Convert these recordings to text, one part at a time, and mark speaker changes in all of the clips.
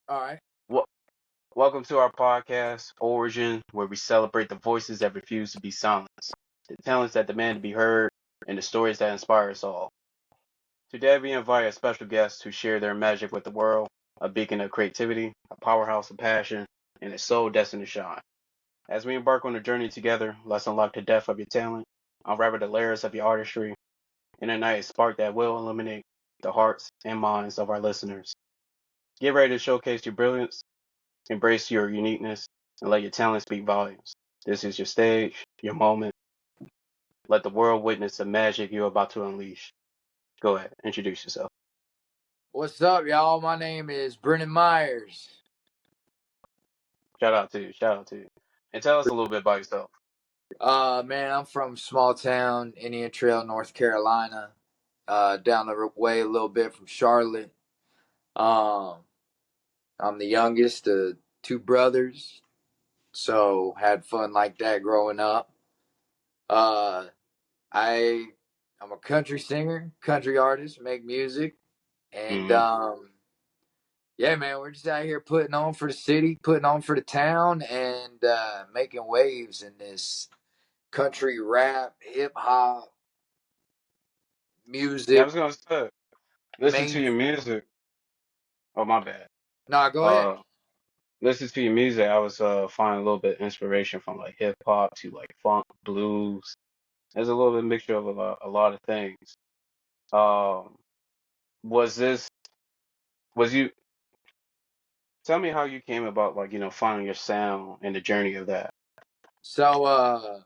Speaker 1: All right.
Speaker 2: Wel- Welcome to our podcast, Origin, where we celebrate the voices that refuse to be silenced, the talents that demand to be heard, and the stories that inspire us all. Today, we invite a special guest to share their magic with the world, a beacon of creativity, a powerhouse of passion, and a soul destined to shine. As we embark on a journey together, let's unlock the depth of your talent, unravel the layers of your artistry, and ignite a spark that will illuminate the hearts and minds of our listeners. Get ready to showcase your brilliance. Embrace your uniqueness and let your talent speak volumes. This is your stage, your moment. Let the world witness the magic you're about to unleash. Go ahead, introduce yourself.
Speaker 1: What's up, y'all? My name is B.Myers.
Speaker 2: Shout out to you. Shout out to you. And tell us a little bit about yourself.
Speaker 1: Man, I'm from small town, Indian Trail, North Carolina. Down the way a little bit from Charlotte. Um, I'm the youngest of two brothers, so had fun like that growing up. Uh, I'm a country singer, country artist, make music, and
Speaker 2: Mm-hmm.
Speaker 1: yeah, man, we're just out here putting on for the city, putting on for the town, and making waves in this country rap, hip hop,
Speaker 2: Yeah, I
Speaker 1: music.
Speaker 2: was gonna say, listen to
Speaker 1: Main,
Speaker 2: your music. Oh, my bad.
Speaker 1: nah, go ahead.
Speaker 2: Uh, Listen to your music. I was finding a little bit of inspiration from like hip hop to like funk, blues. There's a little bit mixture of a lot of things. Um, was this was you Tell me how you came about, like, finding your sound and the journey of that.
Speaker 1: So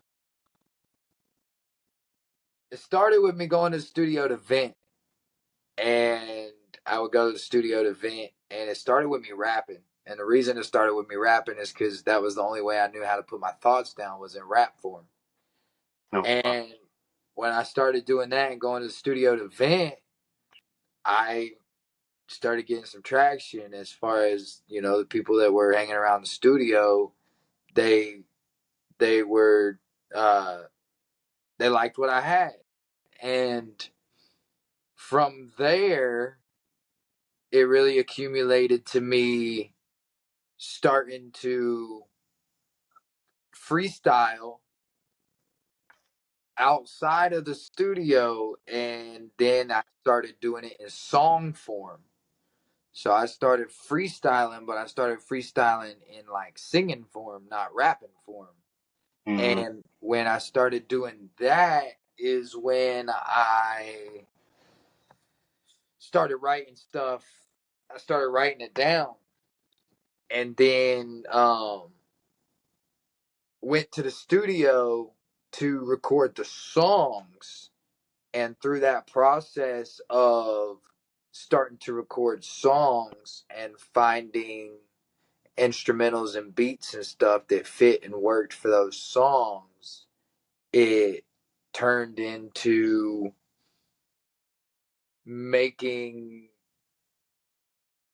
Speaker 1: it started with me going to the studio to vent, and I would go to the studio to vent, and it started with me rapping. And the reason it started with me rapping is because that was the only way I knew how to put my thoughts down was in rap form.
Speaker 2: No.
Speaker 1: And when I started doing that and going to the studio to vent, I started getting some traction as far as the people that were hanging around the studio. They they were uh, they liked what I had, and from there, it really accumulated to me starting to freestyle outside of the studio, and then I started doing it in song form. So I started freestyling, but I started freestyling in like singing form, not rapping form.
Speaker 2: Hmm.
Speaker 1: And when I started doing that is when I started writing stuff. I started writing it down, and then went to the studio to record the songs. And through that process of starting to record songs and finding instrumentals and beats and stuff that fit and worked for those songs, it turned into making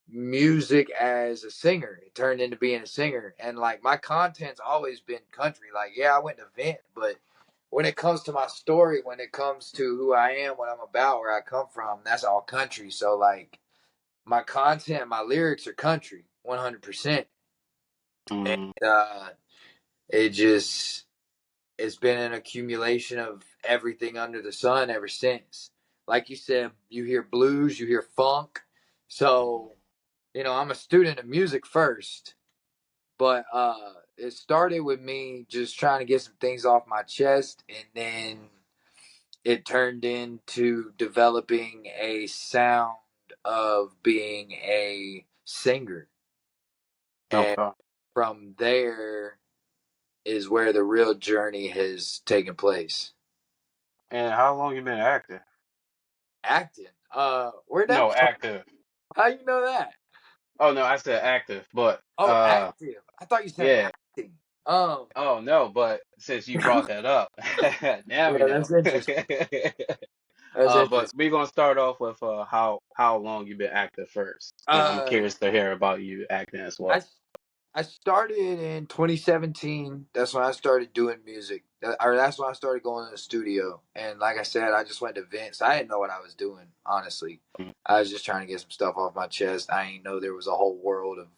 Speaker 1: music as a singer. It turned into being a singer. And like my content's always been country. Like, yeah, I went to vent, but when it comes to my story, when it comes to who I am, what I'm about, where I come from, that's all country. So like my content, my lyrics are country, 100%. And
Speaker 2: Hmm.
Speaker 1: it just it's been an accumulation of everything under the sun ever since. Like you said, you hear blues, you hear funk. So, I'm a student of music first, but it started with me just trying to get some things off my chest, and then it turned into developing a sound of being a singer. And
Speaker 2: Okay.
Speaker 1: from there is where the real journey has taken place.
Speaker 2: And how long you been active?
Speaker 1: Acting. Where'd that
Speaker 2: No,
Speaker 1: come?
Speaker 2: active.
Speaker 1: How you know that?
Speaker 2: Oh no, I said active, but
Speaker 1: Oh, active. I thought you said
Speaker 2: yeah.
Speaker 1: acting. Um,
Speaker 2: Oh no, but since you brought that up, now we
Speaker 1: yeah,
Speaker 2: know.
Speaker 1: that's interesting. That's
Speaker 2: But
Speaker 1: interesting.
Speaker 2: we're gonna start off with how long you been active first, and I'm
Speaker 1: Uh,
Speaker 2: curious to hear about you acting as well.
Speaker 1: I I started in 2017. That's when I started doing music. or that's when I started going to the studio. And like I said, I just went to Vince. I didn't know what I was doing, honestly.
Speaker 2: Mm,
Speaker 1: I was just trying to get some stuff off my chest. I didn't know there was a whole world of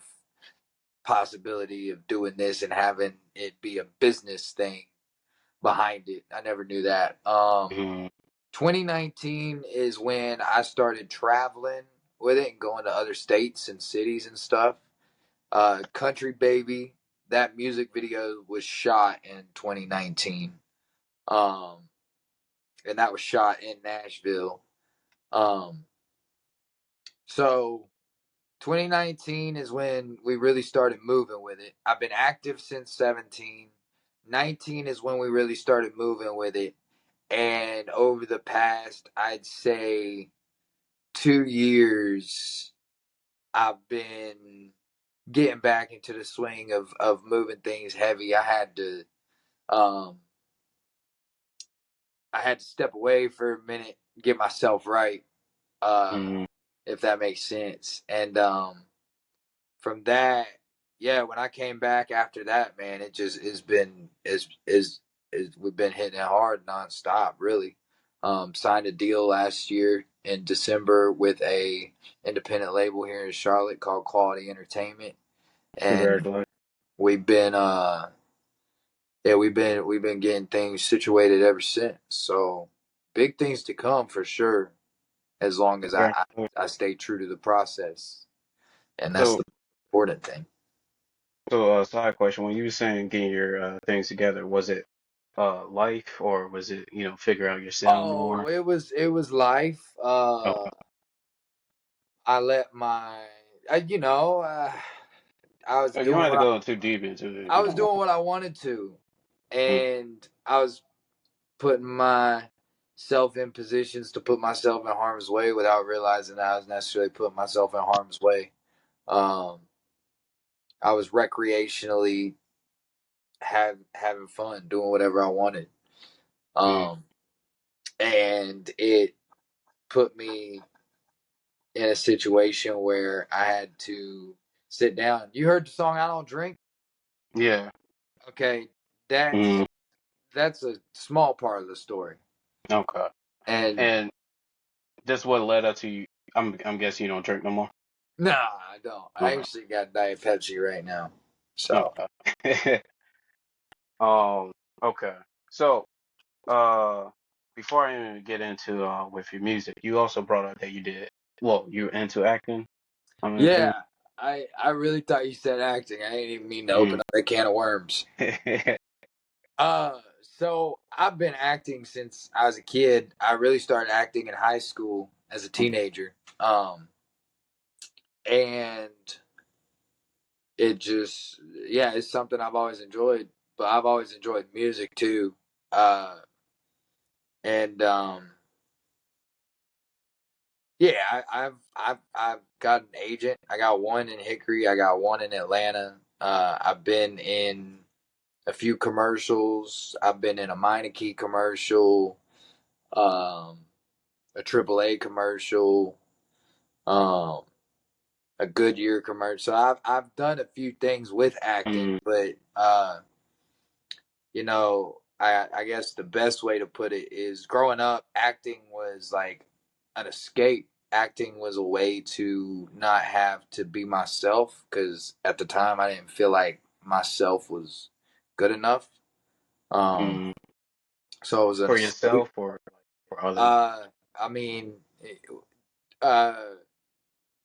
Speaker 1: possibility of doing this and having it be a business thing behind it. I never knew that.
Speaker 2: mm,
Speaker 1: 2019 is when I started traveling with it and going to other states and cities and stuff. Country Baby, that music video was shot in 2019. Um, and that was shot in Nashville. Um, so 2019 is when we really started moving with it. I've been active since 17. 19 is when we really started moving with it. And over the past, I'd say 2 years, I've been getting back into the swing of moving things heavy. Um I had to step away for a minute, get myself right, uh,
Speaker 2: mm.
Speaker 1: if that makes sense. And from that, yeah, when I came back after that, man, it just has been is we've been hitting it hard nonstop, really. Signed a deal last year in December with a independent label here in Charlotte called Quality Entertainment, and
Speaker 2: Congratulations.
Speaker 1: we've been yeah, we've been getting things situated ever since. So big things to come for sure, as long as
Speaker 2: Congratulations.
Speaker 1: I stay true to the process, and that's
Speaker 2: So,
Speaker 1: the important thing.
Speaker 2: side question: when you were saying getting your things together, was it life or was it figure out your sound
Speaker 1: Oh,
Speaker 2: more?
Speaker 1: it was life.
Speaker 2: Okay.
Speaker 1: I let my, you know, I was
Speaker 2: You don't
Speaker 1: doing
Speaker 2: have to
Speaker 1: what
Speaker 2: go too deep into it if
Speaker 1: I
Speaker 2: you
Speaker 1: was
Speaker 2: don't want.
Speaker 1: doing what I wanted to,
Speaker 2: Mm,
Speaker 1: and I was putting myself in positions to put myself in harm's way without realizing that I was necessarily putting myself in harm's way. Um, I was recreationally having fun, doing whatever I wanted,
Speaker 2: mm.
Speaker 1: um, and it put me in a situation where I had to sit down. You heard the song "I Don't Drink"?
Speaker 2: Yeah.
Speaker 1: Okay, that's
Speaker 2: Mm,
Speaker 1: that's a small part of the story,
Speaker 2: okay.
Speaker 1: and
Speaker 2: And that's what led up to you. I'm guessing you don't drink no more.
Speaker 1: nah, I don't. I
Speaker 2: Okay.
Speaker 1: actually got Diet Pepsi right now, so
Speaker 2: Okay. Um. Okay. So, before I even get into with your music, you also brought up that you did. Well, you're into acting. I'm
Speaker 1: yeah.
Speaker 2: assuming.
Speaker 1: I really thought you said acting. I didn't even mean to open
Speaker 2: Mm.
Speaker 1: up that can of worms. So I've been acting since I was a kid. I really started acting in high school as a teenager. And it just, yeah, it's something I've always enjoyed, but I've always enjoyed music too. Uh, and yeah, I've got an agent. I got one in Hickory. I got one in Atlanta. I've been in a few commercials. I've been in a Meineke commercial, um, a AAA commercial, um, a Goodyear commercial. So I've done a few things with acting,
Speaker 2: Mm,
Speaker 1: but I guess the best way to put it is growing up, acting was like an escape. Acting was a way to not have to be myself because at the time I didn't feel like myself was good enough. Um,
Speaker 2: mm.
Speaker 1: so it was an
Speaker 2: For
Speaker 1: escape.
Speaker 2: yourself or like for others?
Speaker 1: Uh, I mean, uh,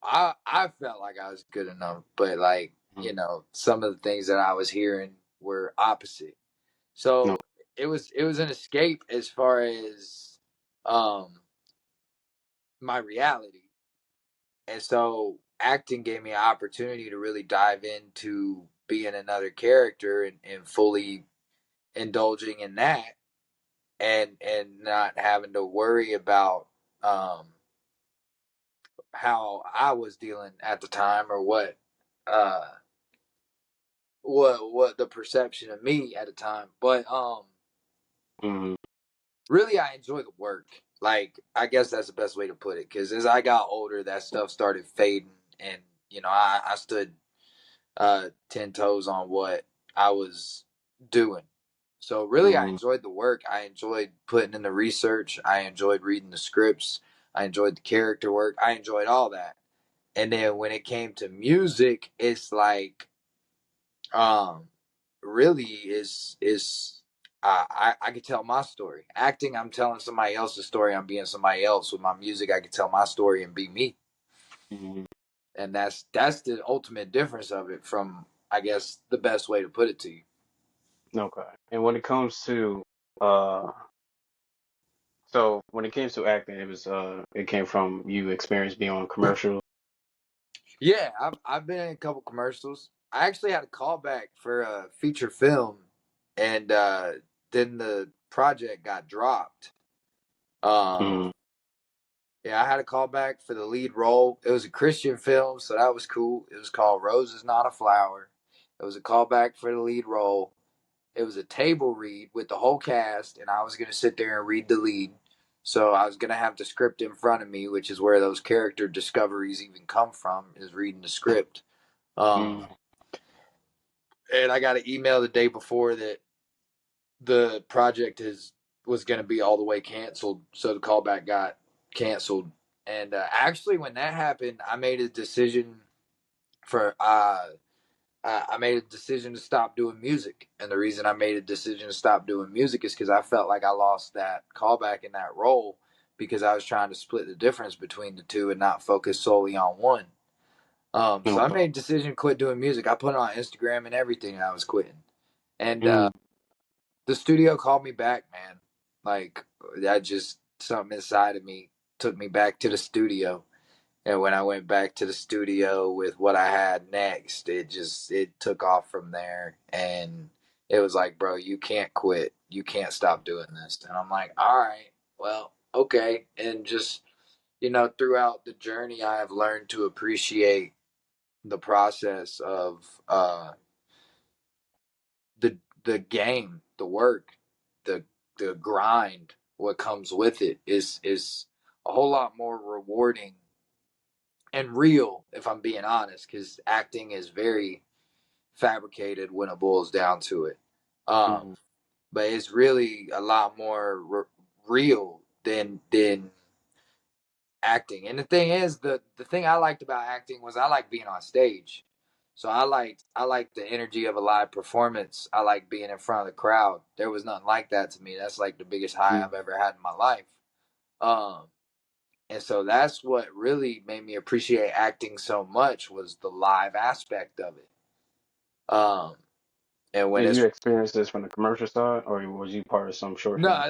Speaker 1: I felt like I was good enough, but like
Speaker 2: Mm.
Speaker 1: some of the things that I was hearing were opposite.
Speaker 2: No.
Speaker 1: So it was an escape as far as um my reality. And so acting gave me an opportunity to really dive into being another character and fully indulging in that and not having to worry about um how I was dealing at the time or uh what the perception of me at the time. But
Speaker 2: Mm,
Speaker 1: really I enjoy the work. Like I guess that's the best way to put it. Because as I got older, that stuff started fading, and I stood 10 toes on what I was doing. So really, I
Speaker 2: Mm-hmm.
Speaker 1: enjoyed the work. I enjoyed putting in the research. I enjoyed reading the scripts. I enjoyed the character work. I enjoyed all that. And then when it came to music, it's like, um, really is I could tell my story. Acting, I'm telling somebody else's story. I'm being somebody else. With my music, I could tell my story and be me.
Speaker 2: Mm-hmm.
Speaker 1: And that's the ultimate difference of it from, I guess, the best way to put it to you.
Speaker 2: Okay. And when it comes to uh so when it came to acting, it came from you experience being on commercials.
Speaker 1: Yeah, I've been in a couple commercials. I actually had a callback for a feature film, and then the project got dropped. Um,
Speaker 2: Mm-hmm.
Speaker 1: yeah, I had a callback for the lead role. It was a Christian film, so that was cool. It was called "Rose Is Not a Flower." It was a callback for the lead role. It was a table read with the whole cast, and I was going to sit there and read the lead. So I was going to have the script in front of me, which is where those character discoveries even come from, is reading the script.
Speaker 2: Mm-hmm.
Speaker 1: And I got an email the day before that the project was going to be all the way canceled, so the callback got canceled. And actually, when that happened, I made a decision for I made a decision to stop doing music. And the reason I made a decision to stop doing music is because I felt like I lost that callback in that role because I was trying to split the difference between the two and not focus solely on one. So I
Speaker 2: Okay.
Speaker 1: made a decision to quit doing music. I put it on Instagram and everything, and I was quitting. And
Speaker 2: Mm-hmm.
Speaker 1: the studio called me back, man. Like, that just, something inside of me took me back to the studio. And when I went back to the studio with what I had next, it took off from there. And it was like, bro, you can't quit. You can't stop doing this. And I'm like, all right, well, okay. And just, throughout the journey, I have learned to appreciate the process of the the game, the work, the the grind. What comes with it is a whole lot more rewarding and real, if I'm being honest, because acting is very fabricated when it boils down to it. Um,
Speaker 2: Mm-hmm.
Speaker 1: but it's really a lot more real than acting. And the thing is, the thing I liked about acting was I like being on stage. So I liked the energy of a live performance. I like being in front of the crowd. There was nothing like that to me. That's like the biggest high I've ever had in my life. Um, and so that's what really made me appreciate acting so much was the live aspect of it. Um, and when
Speaker 2: And
Speaker 1: it's
Speaker 2: you experienced this from the commercial side, or was you part of some short
Speaker 1: no,
Speaker 2: film?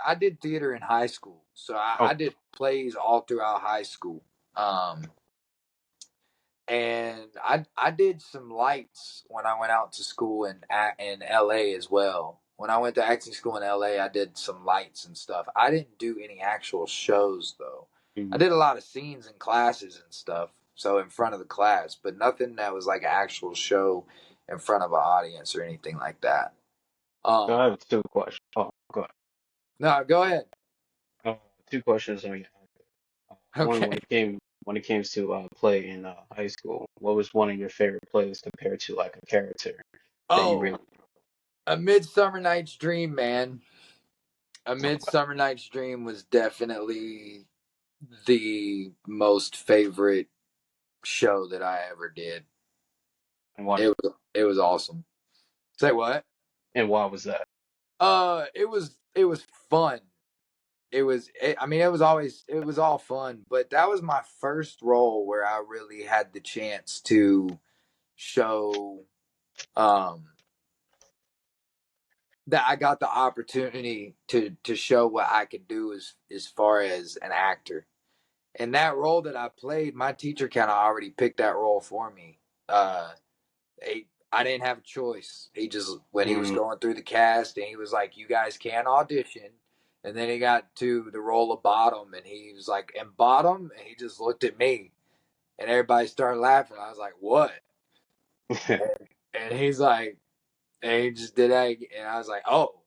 Speaker 1: I did theater in high school, so I
Speaker 2: Okay.
Speaker 1: did plays all throughout high school. Um, and I did some lights when I went out to school in LA as well. When I went to acting school in LA, I did some lights and stuff. I didn't do any actual shows though. I
Speaker 2: Mm-hmm.
Speaker 1: did a lot of scenes in classes and stuff, so in front of the class, but nothing that was like an actual show in front of an audience or anything like that.
Speaker 2: So
Speaker 1: Um,
Speaker 2: I have two questions. Oh, go ahead.
Speaker 1: no, go ahead.
Speaker 2: Uh, two questions on you. One,
Speaker 1: Okay.
Speaker 2: when it came to play in high school, what was one of your favorite plays compared to like a character that you
Speaker 1: Oh,
Speaker 2: really?
Speaker 1: A Midsummer Night's Dream, man. A Midsummer Night's Dream was definitely the most favorite show that I ever did.
Speaker 2: And why?
Speaker 1: It was awesome. Say what?
Speaker 2: And why was that?
Speaker 1: It was fun. I mean, it was all fun, but that was my first role where I really had the chance to show um that I got the opportunity to show what I could do as far as an actor. And that role that I played, my teacher kind of already picked that role for me. Uh, I didn't have a choice. He just, when he was
Speaker 2: Mm,
Speaker 1: going through the cast, and he was like, "You guys can audition." And then he got to the role of Bottom, and he was like, "And Bottom," and he just looked at me, and everybody started laughing. I was like, "What?" And he's like, and he just did that, and I was like, "Oh."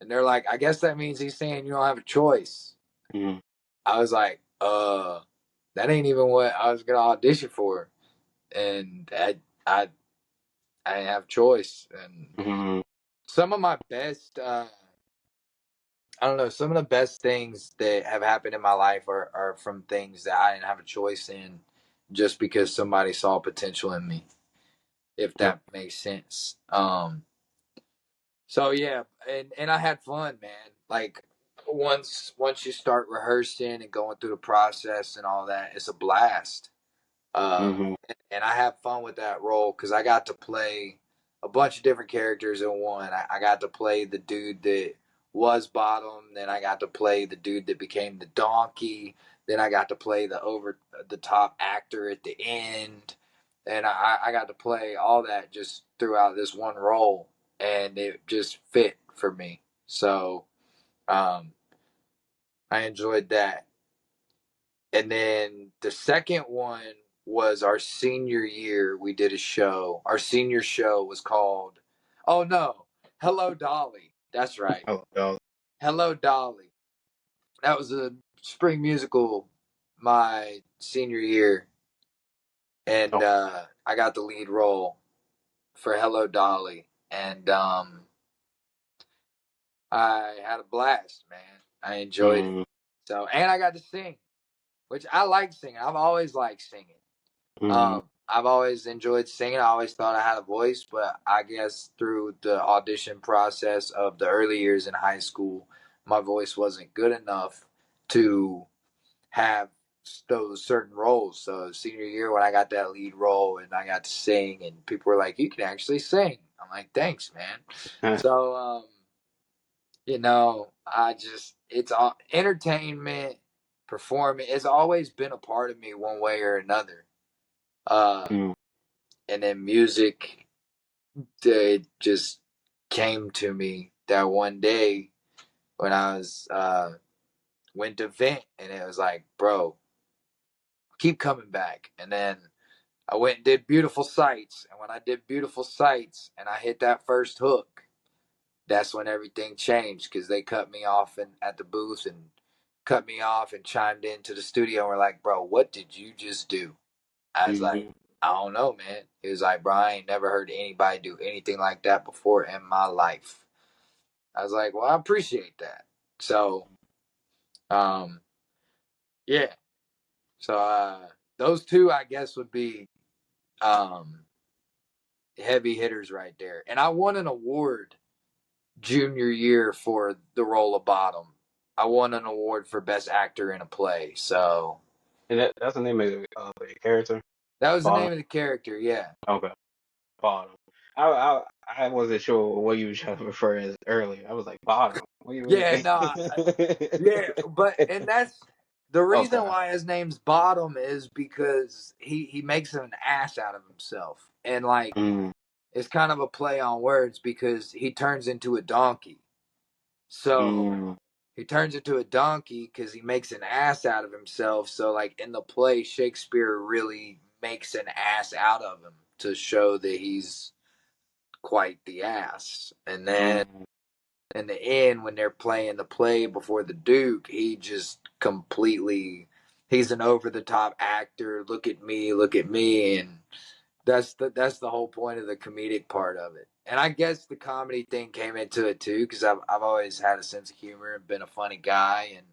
Speaker 1: And they're like, "I guess that means he's saying you don't have a choice."
Speaker 2: mm,
Speaker 1: I was like, that ain't even what I was gonna audition for, and I didn't have a choice, and
Speaker 2: mm.
Speaker 1: some of my best, I don't know, some of the best things that have happened in my life are from things that I didn't have a choice in just because somebody saw potential in me, if
Speaker 2: Yeah.
Speaker 1: that makes sense. So yeah, and I had fun, man. Like once you start rehearsing and going through the process and all that, it's a blast. Uh,
Speaker 2: Mm-hmm.
Speaker 1: and I have fun with that role because I got to play a bunch of different characters in one. I got to play the dude that was Bottom, then I got to play the dude that became the donkey, then I got to play the over the top actor at the end, and I got to play all that just throughout this one role, and it just fit for me. So um, I enjoyed that. And then the second one was our senior year. We did a show. Our senior show was called, oh no, Hello Dolly. That's right.
Speaker 2: Oh, y'all.
Speaker 1: Hello Dolly. That was a spring musical my senior year. And
Speaker 2: Oh.
Speaker 1: I got the lead role for Hello Dolly. And I had a blast, man. I enjoyed it.
Speaker 2: Mm-hmm.
Speaker 1: So, and I got to sing, which I like singing. I've always liked singing.
Speaker 2: Mm-hmm.
Speaker 1: I've always enjoyed singing. I always thought I had a voice, but I guess through the audition process of the early years in high school, my voice wasn't good enough to have those certain roles. So senior year, when I got that lead role and I got to sing, and people were like, "You can actually sing." I'm like, "Thanks, man." So I just it's all entertainment, performing. It's always been a part of me one way or another. Uh,
Speaker 2: Mm-hmm.
Speaker 1: and then music, it just came to me that one day when I was went to vent, and it was like, bro, keep coming back. And then I went and did Beautiful Sights, and when I did Beautiful Sights and I hit that first hook, that's when everything changed because they cut me off at the booth and cut me off and chimed into the studio and were like, bro, what did you just do? I was like,
Speaker 2: Mm-hmm.
Speaker 1: I don't know, man. He was like, bro, I ain't never heard anybody do anything like that before in my life. I was like, well, I appreciate that. So, um, yeah. So, those two, I guess, would be um, heavy hitters right there. And I won an award junior year for the role of Bottom. I won an award for best actor in a play. So
Speaker 2: And that's the name of the character.
Speaker 1: that was the
Speaker 2: Bottom.
Speaker 1: name of the character. Yeah.
Speaker 2: Okay. Bottom. I I wasn't sure what you were trying to refer as earlier. I was like bottom. What do you
Speaker 1: Yeah.
Speaker 2: mean?
Speaker 1: No. Yeah, and that's the reason
Speaker 2: Okay.
Speaker 1: why his name's Bottom is because he makes an ass out of himself, and like
Speaker 2: Mm,
Speaker 1: it's kind of a play on words because he turns into a donkey. So
Speaker 2: mm,
Speaker 1: he turns into a donkey because he makes an ass out of himself. So like in the play, Shakespeare really makes an ass out of him to show that he's quite the ass, and then
Speaker 2: mm,
Speaker 1: in the end when they're playing the play before the Duke, he just completely he's an over the top actor. Look at me, and that's the whole point of the comedic part of it. And I guess the comedy thing came into it too because I've always had a sense of humor and been a funny guy, and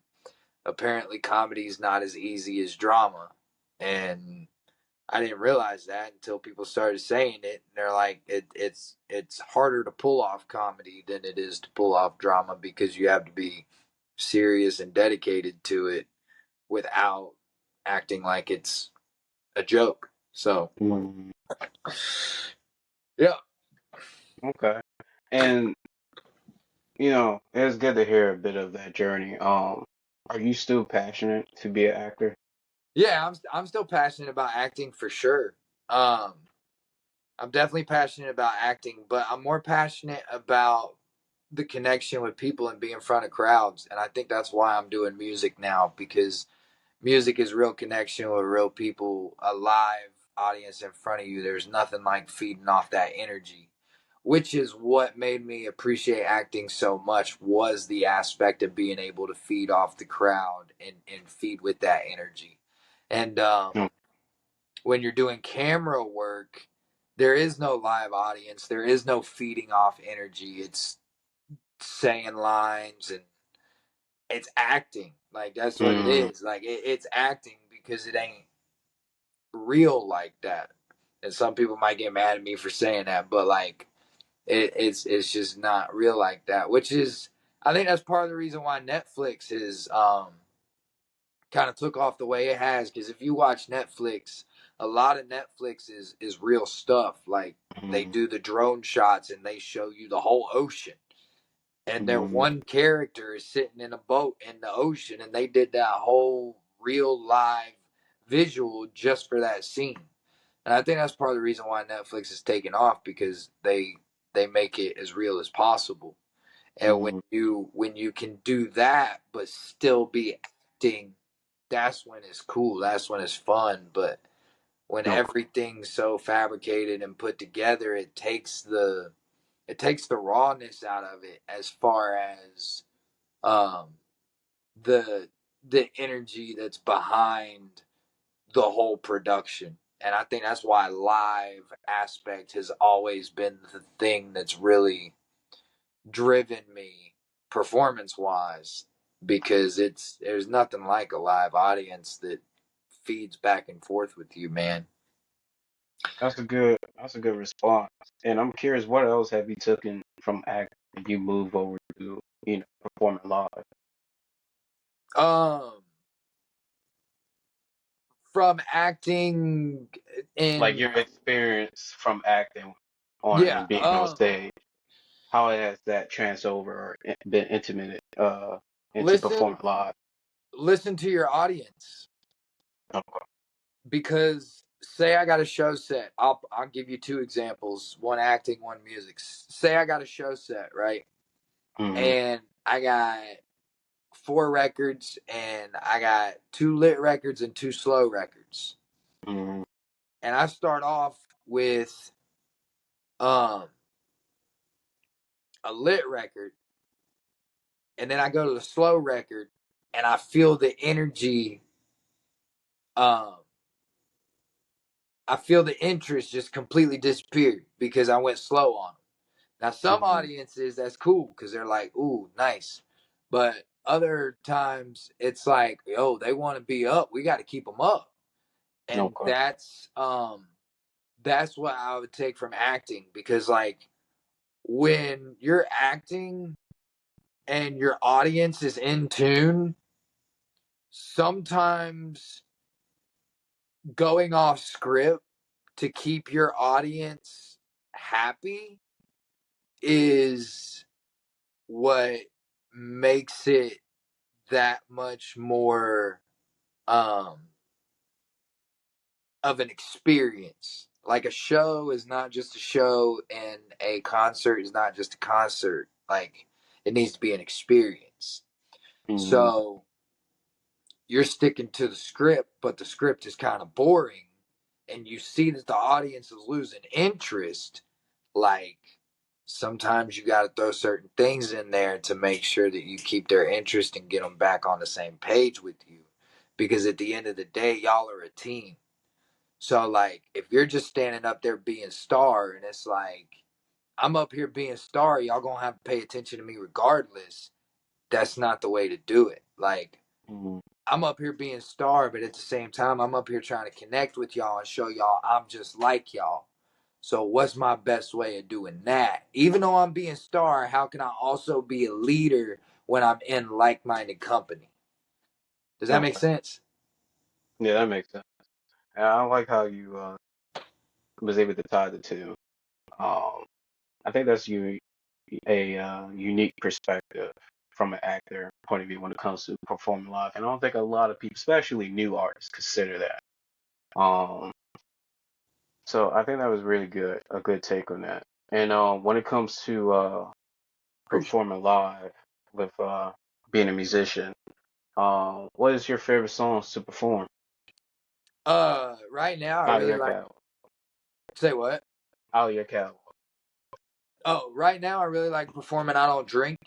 Speaker 1: apparently comedy is not as easy as drama, and I didn't realize that until people started saying it. And they're like, it's harder to pull off comedy than it is to pull off drama because you have to be serious and dedicated to it without acting like it's a joke. So,
Speaker 2: mm.
Speaker 1: yeah,
Speaker 2: Okay. And it's good to hear a bit of that journey. Are you still passionate to be an actor?
Speaker 1: yeah, I'm still passionate about acting for sure. Um, I'm definitely passionate about acting, but I'm more passionate about the connection with people and being in front of crowds. And I think that's why I'm doing music now because music is real connection with real people, a live audience in front of you. There's nothing like feeding off that energy, which is what made me appreciate acting so much was the aspect of being able to feed off the crowd and feed with that energy. And
Speaker 2: No.
Speaker 1: when you're doing camera work, there is no live audience. There is no feeding off energy. It's saying lines and it's acting. Like that's what it
Speaker 2: Mm,
Speaker 1: is. Like it's acting because it ain't real like that. And some people might get mad at me for saying that, but like it's just not real like that. Which is, I think that's part of the reason why Netflix is kind of took off the way it has. Because if you watch Netflix, a lot of Netflix is real stuff. Like they
Speaker 2: mm,
Speaker 1: do the drone shots and they show you the whole ocean. And their
Speaker 2: mm,
Speaker 1: one character is sitting in a boat in the ocean, and they did that whole real live visual just for that scene. And I think that's part of the reason why Netflix is taking off, because they make it as real as possible. And
Speaker 2: mm.
Speaker 1: when you can do that but still be acting, that's when it's cool. That's when it's fun. But when
Speaker 2: Okay.
Speaker 1: everything's so fabricated and put together, it takes the rawness out of it, as far as um the the energy that's behind the whole production. And I think that's why live aspect has always been the thing that's really driven me performance wise, because there's nothing like a live audience that feeds back and forth with you, man.
Speaker 2: That's a good response. And I'm curious, what else have you taken from act and you move over to, performing live?
Speaker 1: Um from acting
Speaker 2: Like
Speaker 1: in
Speaker 2: your experience from acting on
Speaker 1: yeah,
Speaker 2: and being on stage, how has that trans over or been intimate into
Speaker 1: listen
Speaker 2: performing live?
Speaker 1: listen to your audience.
Speaker 2: Okay.
Speaker 1: Because say I got a show set, I'll give you two examples, one acting, one music. Say I got a show set, right?
Speaker 2: Mm,
Speaker 1: And I got four records, and I got two lit records and two slow records.
Speaker 2: mm,
Speaker 1: And I start off with um a lit record, and then I go to the slow record, and I feel the energy, um I feel the interest just completely disappear because I went slow on them. Now, some
Speaker 2: mm,
Speaker 1: audiences, that's cool because they're like, ooh, nice. But other times, it's like, yo, they want to be up. We got to keep them up. And
Speaker 2: okay.
Speaker 1: that's what I would take from acting, because like when you're acting and your audience is in tune, sometimes going off script to keep your audience happy is what makes it that much more um of an experience. Like a show is not just a show, and a concert is not just a concert. Like it needs to be an experience.
Speaker 2: Mm,
Speaker 1: So you're sticking to the script, but the script is kind of boring, and you see that the audience is losing interest. Like sometimes you got to throw certain things in there to make sure that you keep their interest and get them back on the same page with you, because at the end of the day, y'all are a team. So like if you're just standing up there being star, and it's like I'm up here being star, y'all gonna have to pay attention to me regardless. That's not the way to do it. Like
Speaker 2: mm,
Speaker 1: I'm up here being star, but at the same time, I'm up here trying to connect with y'all and show y'all I'm just like y'all. So what's my best way of doing that? Even though I'm being star, how can I also be a leader when I'm in like-minded company? Does that make
Speaker 2: okay.
Speaker 1: sense?
Speaker 2: Yeah, that makes sense. And I like how you was able to tie the two. Um, I think that's a unique perspective from an actor point of view when it comes to performing live. And I don't think a lot of people, especially new artists, consider that. Um, so I think that was really good, a good take on that. And when it comes to
Speaker 1: Appreciate
Speaker 2: performing live with being a musician, what is your favorite songs to perform
Speaker 1: it. Right now I
Speaker 2: out of
Speaker 1: really
Speaker 2: your
Speaker 1: like,
Speaker 2: catalog?
Speaker 1: say what?
Speaker 2: Out of your catalog.
Speaker 1: Oh, right now I really like performing I Don't Drink,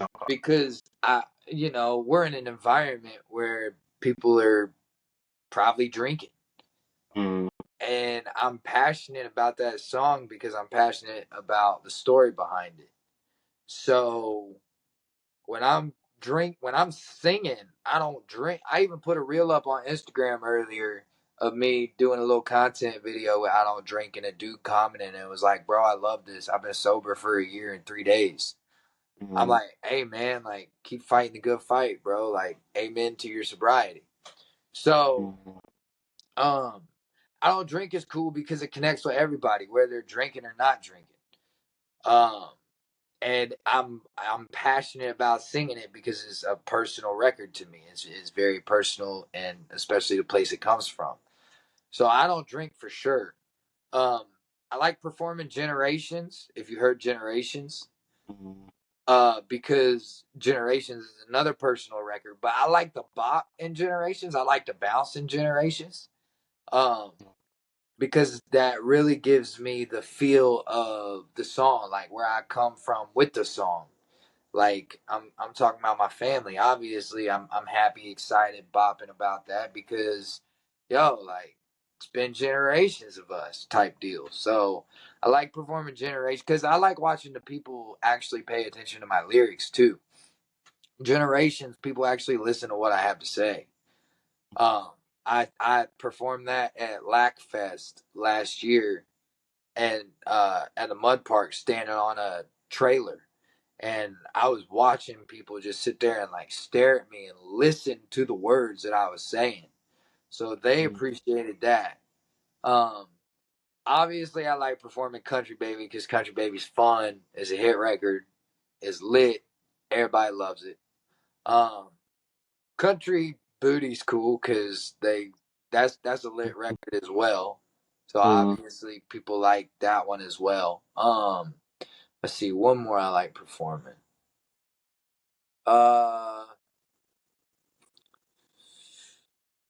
Speaker 2: Okay.
Speaker 1: because we're in an environment where people are probably drinking.
Speaker 2: Mm,
Speaker 1: And I'm passionate about that song because I'm passionate about the story behind it. So when I'm singing, I don't drink. I even put a reel up on Instagram earlier of me doing a little content video where I don't drink, and a dude commented and it was like, bro, I love this. I've been sober for a year and 3 days. I'm
Speaker 2: Mm-hmm.
Speaker 1: like, hey man, like keep fighting the good fight, bro. Like, amen to your sobriety. So,
Speaker 2: Mm-hmm.
Speaker 1: um, I don't drink is cool because it connects with everybody, whether they're drinking or not drinking. Um, and I'm passionate about singing it because it's a personal record to me. It's very personal, and especially the place it comes from. So I don't drink for sure. Um, I like performing Generations. If you heard Generations,
Speaker 2: Mm-hmm.
Speaker 1: because Generations is another personal record. But I like the bop in Generations. I like the bounce in Generations. Um, because that really gives me the feel of the song, like where I come from with the song. Like I'm talking about my family. Obviously, I'm happy, excited, bopping about that because, yo, like it's been generations of us type deal. So I like performing generations because I like watching the people actually pay attention to my lyrics too. Generations, people actually listen to what I have to say. Um, I performed that at Lackfest last year, and at a mud park, standing on a trailer, and I was watching people just sit there and like stare at me and listen to the words that I was saying. So they appreciated that. Um, Obviously, I like performing Country Baby because Country Baby's fun. It's a hit record. It's lit. Everybody loves it. Um, Country Booty's cool because that's a lit record as well. So
Speaker 2: Mm-hmm.
Speaker 1: obviously people like that one as well. Let's see, one more I like performing. Uh,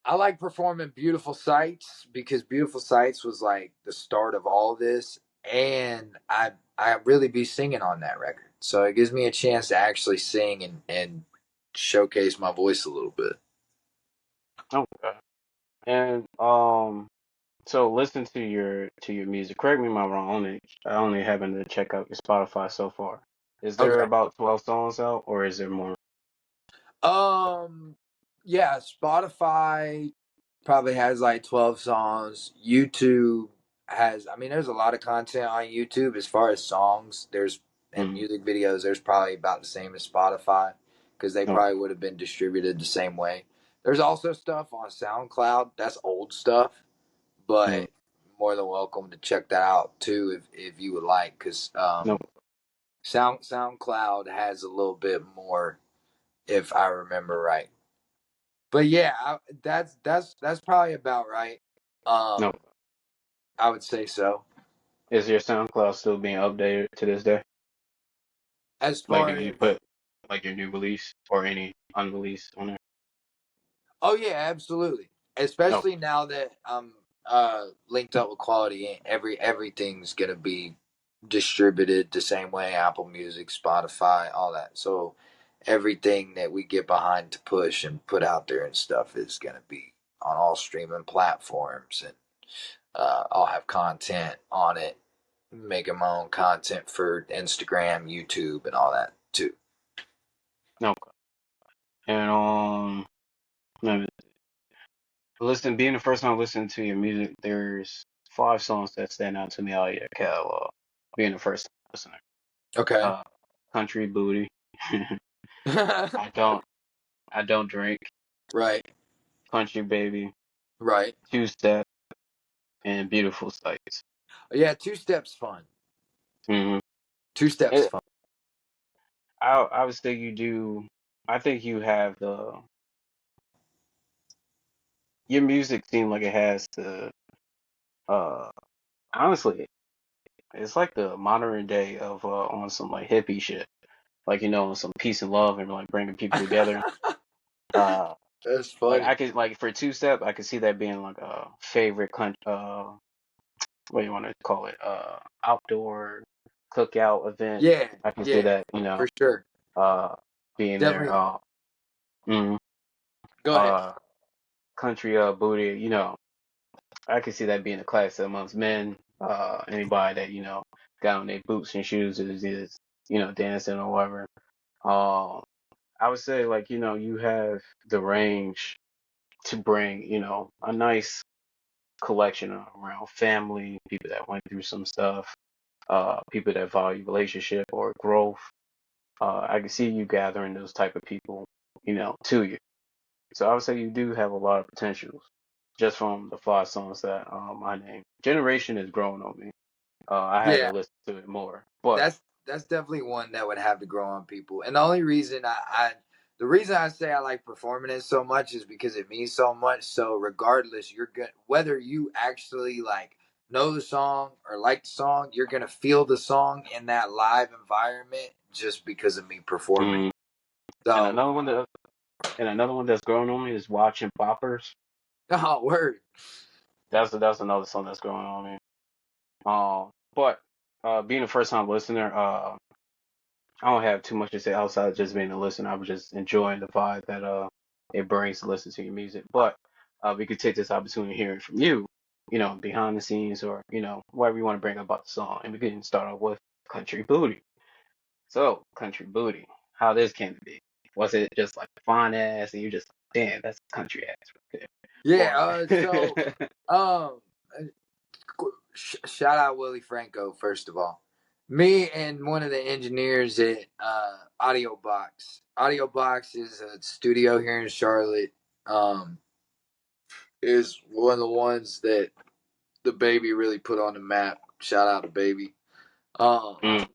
Speaker 1: I like performing Beautiful Sights because Beautiful Sights was like the start of all this, and I really be singing on that record. So it gives me a chance to actually sing and showcase my voice a little bit.
Speaker 2: Okay. And so listen to your music. Correct me if I'm wrong. I only happen to check out your Spotify so far. Is there
Speaker 1: Okay.
Speaker 2: about 12 songs out, or is there more?
Speaker 1: Um, yeah, Spotify probably has like 12 songs. YouTube has, I mean, there's a lot of content on YouTube as far as songs. There's, and
Speaker 2: Mm-hmm.
Speaker 1: music videos, there's probably about the same as Spotify because they
Speaker 2: Okay.
Speaker 1: probably would have been distributed the same way. There's also stuff on SoundCloud. That's old stuff,
Speaker 2: Mm-hmm.
Speaker 1: but more than welcome to check that out too if you would like, because
Speaker 2: No.
Speaker 1: SoundCloud has a little bit more, if I remember right. But yeah, that's probably about right.
Speaker 2: No.
Speaker 1: I would say so.
Speaker 2: Is your SoundCloud still being updated to this day?
Speaker 1: As
Speaker 2: Like,
Speaker 1: far
Speaker 2: if you
Speaker 1: as,
Speaker 2: put like your new release or any unreleased on there?
Speaker 1: oh yeah, absolutely.
Speaker 2: No.
Speaker 1: Especially now that I'm linked up with Quality, everything's gonna be distributed the same way: Apple Music, Spotify, all that. So everything that we get behind to push and put out there and stuff is gonna be on all streaming platforms, and I'll have content on it, making my own content for Instagram, YouTube, and all that too.
Speaker 2: No. And let me being the first time listening to your music, there's 5 songs that stand out to me out of your catalog. Being the first time listener.
Speaker 1: Okay.
Speaker 2: Uh, Country Booty. I don't I don't drink.
Speaker 1: Right.
Speaker 2: Country Baby.
Speaker 1: Right.
Speaker 2: Two Step and Beautiful Sights.
Speaker 1: Yeah, two steps fun.
Speaker 2: Mm-hmm.
Speaker 1: Two steps fun.
Speaker 2: I would say you do. I think you have your music seems like it has the uh honestly it's like the modern day of on some like hippie shit, like some peace and love and like bringing people together. Uh,
Speaker 1: That's
Speaker 2: like I
Speaker 1: funny.
Speaker 2: could like for Two Step, I could see that being like a favorite what do you want to call it, outdoor cookout event.
Speaker 1: Yeah,
Speaker 2: I can see
Speaker 1: yeah,
Speaker 2: that
Speaker 1: for sure.
Speaker 2: uh being there.
Speaker 1: Definitely.
Speaker 2: Mm,
Speaker 1: Go ahead.
Speaker 2: uh Country Booty, I can see that being a classic amongst men. Anybody that got on their boots and shoes is dancing or whatever. Uh, I would say like you have the range to bring a nice collection around family, people that went through some stuff, people that value relationship or growth. I can see you gathering those type of people, to you. So I would say you do have a lot of potentials just from the 5 songs that I named. Generation is growing on me. I had to
Speaker 1: Yeah,
Speaker 2: listen to it more, but
Speaker 1: that's definitely one that would have to grow on people. And the only reason the reason I say I like performing it so much is because it means so much. So regardless, you're good whether you actually like know the song or like the song, you're gonna feel the song in that live environment just because of me performing.
Speaker 2: mm, and
Speaker 1: So,
Speaker 2: another one that's growing on me is watching poppers.
Speaker 1: oh word.
Speaker 2: That's another song that's growing on me. But being a first time listener, I don't have too much to say outside of just being a listener. I was just enjoying the vibe that it brings to listen to your music. But we could take this opportunity hearing from you, behind the scenes or whatever you want to bring up about the song. And we can start off with Country Booty. So, Country Booty, how this came to be? Was it just like fine ass and you just damn, that's country ass right
Speaker 1: Yeah, so
Speaker 2: there? Or
Speaker 1: um shout out Willie Franco first of all. Me and one of the engineers at Audio Box. Audio Box is a studio here in Charlotte. Um, is one of the ones that the baby really put on the map. Shout out to baby. Um,
Speaker 2: mm,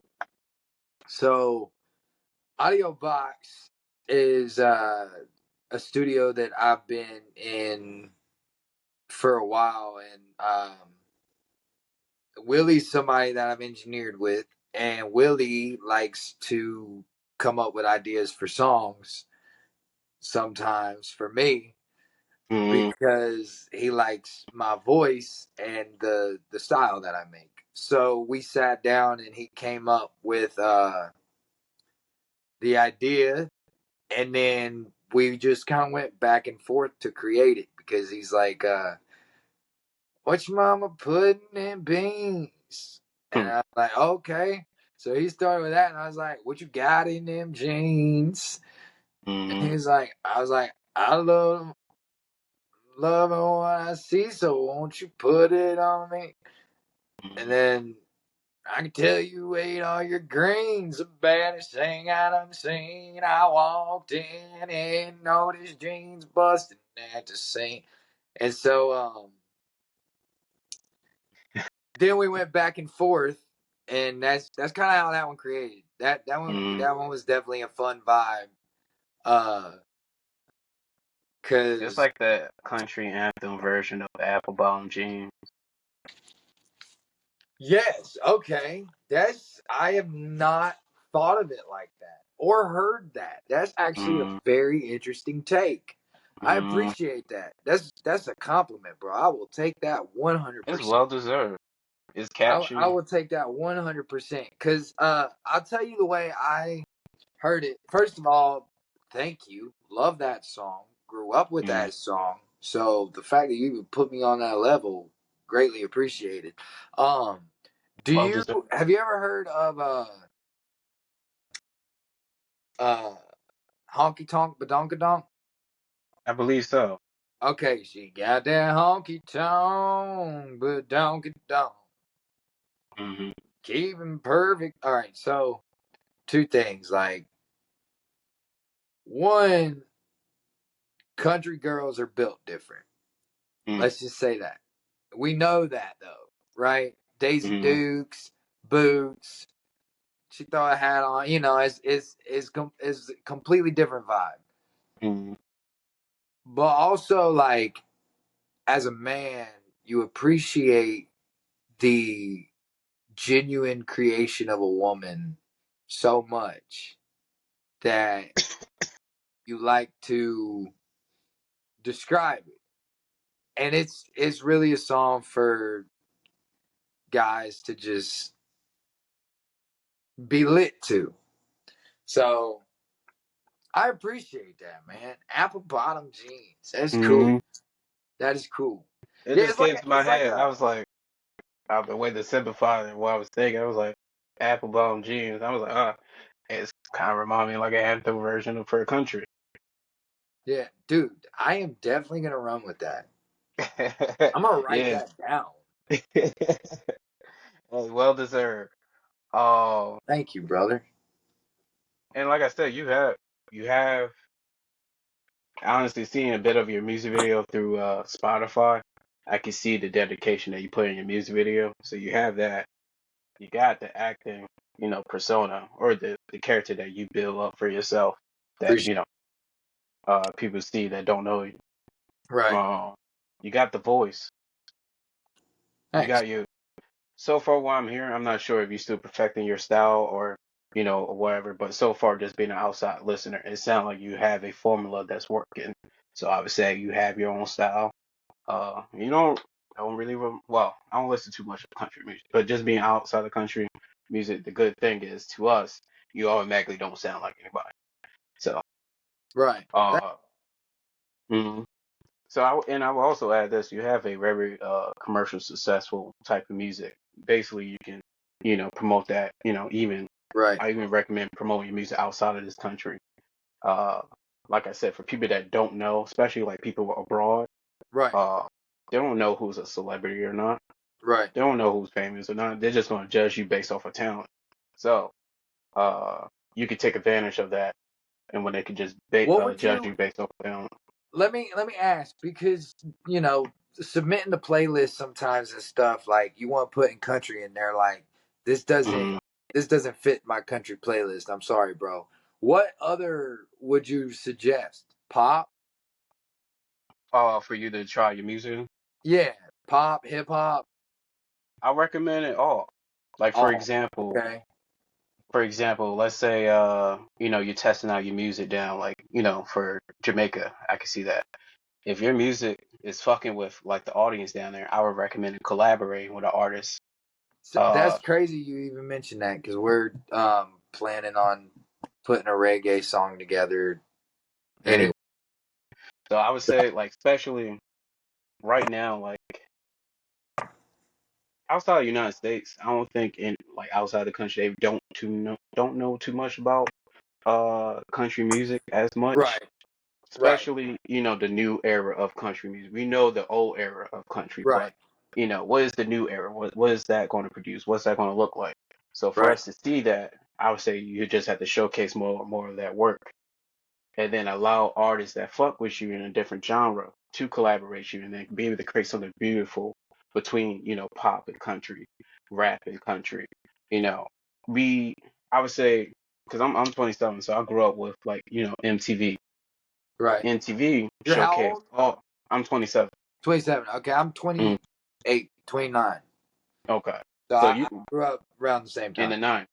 Speaker 1: so Audio Box is a studio that I've been in for a while, and Willie's somebody that I've engineered with, and Willie likes to come up with ideas for songs sometimes for me
Speaker 2: mm,
Speaker 1: because he likes my voice and the style that I make. So we sat down and he came up with the idea, and then we just kind of went back and forth to create it because he's like, "What your mama pudding and beans?" And
Speaker 2: mm,
Speaker 1: I'm like, "Okay." So he started with that, and I was like, "What you got in them jeans?" And
Speaker 2: mm,
Speaker 1: he's like, "I was like, I love what I see, so won't you put it on me?" And
Speaker 2: mm,
Speaker 1: then I can tell you ate all your greens, the baddest thing I done seen. I walked in and noticed jeans busting at the seam. And so then we went back and forth, and that's kind of how that one created.
Speaker 2: mm.
Speaker 1: That one was definitely a fun vibe.
Speaker 2: It's
Speaker 1: Cause
Speaker 2: like the country anthem version of Apple Bottom Jeans.
Speaker 1: yes, okay, that's I have not thought of it like that or heard that. That's actually a
Speaker 2: Mm,
Speaker 1: very interesting take. I
Speaker 2: mm.
Speaker 1: appreciate that. That's a compliment, bro. I will take that 100%.
Speaker 2: It's well deserved. It's
Speaker 1: I
Speaker 2: catchy.
Speaker 1: will take that 100% because I'll tell you the way I heard it. First of all, thank you. Love that song. Grew up with
Speaker 2: Mm.
Speaker 1: that song. So the fact that you even put me on that level, greatly appreciated. Um, do
Speaker 2: Well
Speaker 1: you
Speaker 2: deserved.
Speaker 1: have you ever heard of uh honky tonk badonkadonk?
Speaker 2: I believe so.
Speaker 1: Okay, she got that honky tonk badonkadonk.
Speaker 2: Hmm.
Speaker 1: Keep him perfect. All right, so two things. Like one, country girls are built different.
Speaker 2: Mm,
Speaker 1: Let's just say that. We know that though, right? Daisy
Speaker 2: mm,
Speaker 1: Dukes, boots. She throw a hat on. You know, is a completely different vibe.
Speaker 2: mm,
Speaker 1: But also, like as a man, you appreciate the genuine creation of a woman so much that you like to describe it. And it's really a song for guys to just be lit to. So I appreciate that, man. Apple bottom jeans. That's cool.
Speaker 2: mm.
Speaker 1: That is cool.
Speaker 2: It
Speaker 1: Yeah,
Speaker 2: just came to my
Speaker 1: it's like
Speaker 2: head.
Speaker 1: a
Speaker 2: I was like, the way to simplify what I was thinking, I was like, Applebaum jeans. I was like, it's kind of remind me like an anthem version of for a country.
Speaker 1: yeah, dude. I am definitely gonna run with that. I'm gonna write
Speaker 2: Yeah.
Speaker 1: that down.
Speaker 2: Hey, well deserved. Oh,
Speaker 1: Thank you, brother.
Speaker 2: and like I said, you have honestly seeing a bit of your music video through Spotify. I can see the dedication that you put in your music video. So you have that. You got the acting, persona or the character that you build up for yourself that,
Speaker 1: Appreciate.
Speaker 2: people see that don't know you.
Speaker 1: Right.
Speaker 2: Um, you got the voice. You
Speaker 1: Thanks.
Speaker 2: got you. So far, while I'm here, I'm not sure if you're still perfecting your style or whatever, but so far, just being an outside listener, it sounds like you have a formula that's working. So I would say you have your own style. You don't really, well, I don't listen too much of country music, but just being outside the country music, the good thing is to us, you automatically don't sound like anybody. So,
Speaker 1: Right.
Speaker 2: uh, mhm. So I will also add this: you have a very commercial successful type of music. Basically, you can promote that. Even
Speaker 1: Right.
Speaker 2: I even recommend promoting your music outside of this country. Uh, like I said, for people that don't know, especially like people abroad,
Speaker 1: Right.
Speaker 2: uh, they don't know who's a celebrity or not.
Speaker 1: Right.
Speaker 2: They don't know who's famous or not. They're just going to judge you based off of talent. So, uh, you could take advantage of that, and when they could just
Speaker 1: What would
Speaker 2: judge
Speaker 1: you
Speaker 2: you based off of talent.
Speaker 1: let me ask, because submitting the playlist sometimes and stuff, like you want to put in country in there, like this doesn't
Speaker 2: Mm,
Speaker 1: this doesn't fit my country playlist. I'm sorry, bro. What other would you suggest? Pop?
Speaker 2: for you to try your music.
Speaker 1: Yeah, pop, hip hop.
Speaker 2: I recommend it all. Like
Speaker 1: Oh, okay.
Speaker 2: for example, let's say you're testing out your music down like, for Jamaica, I can see that. If your music is fucking with like the audience down there, I would recommend collaborating with an artist.
Speaker 1: So that's crazy you even mentioned that, because we're planning on putting a reggae song together
Speaker 2: yeah.
Speaker 1: anyway.
Speaker 2: So I would say like especially right now, like outside of the United States, I don't think in like outside the country they don't know too much about country music as much.
Speaker 1: Right, right,
Speaker 2: Especially, the new era of country music. We know the old era of country,
Speaker 1: right,
Speaker 2: but what is the new era? What is that going to produce? What's that going to look like? So for
Speaker 1: right,
Speaker 2: us to see that, I would say you just have to showcase more of that work, and then allow artists that fuck with you in a different genre to collaborate with you, and then be able to create something beautiful between pop and country, rap and country. You know, we I would say because I'm 27, so I grew up with like MTV.
Speaker 1: right.
Speaker 2: MTV
Speaker 1: You're how
Speaker 2: showcase.
Speaker 1: old?
Speaker 2: Oh, I'm 27.
Speaker 1: 27. Okay, I'm
Speaker 2: Mm,
Speaker 1: 28, 29.
Speaker 2: okay.
Speaker 1: So
Speaker 2: So
Speaker 1: I
Speaker 2: you
Speaker 1: grew up around the same
Speaker 2: in
Speaker 1: time.
Speaker 2: the nine.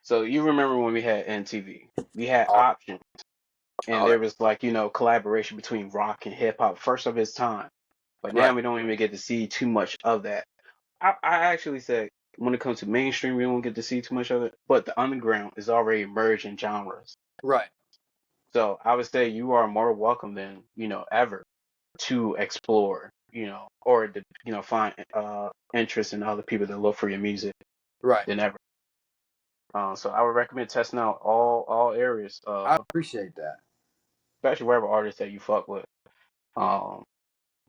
Speaker 2: So you remember when we had MTV? We had
Speaker 1: Oh,
Speaker 2: options, and
Speaker 1: oh,
Speaker 2: there was like collaboration between rock and hip hop, first of its time. But now
Speaker 1: right,
Speaker 2: we don't even get to see too much of that. I actually said when it comes to mainstream, we don't get to see too much of it. But the underground is already emerging genres.
Speaker 1: right,
Speaker 2: So I would say you are more welcome than ever to explore, or to find interest in other people that look for your music
Speaker 1: right.
Speaker 2: than ever. So I would recommend testing out all areas,
Speaker 1: I appreciate that.
Speaker 2: especially wherever artists that you fuck with. Um,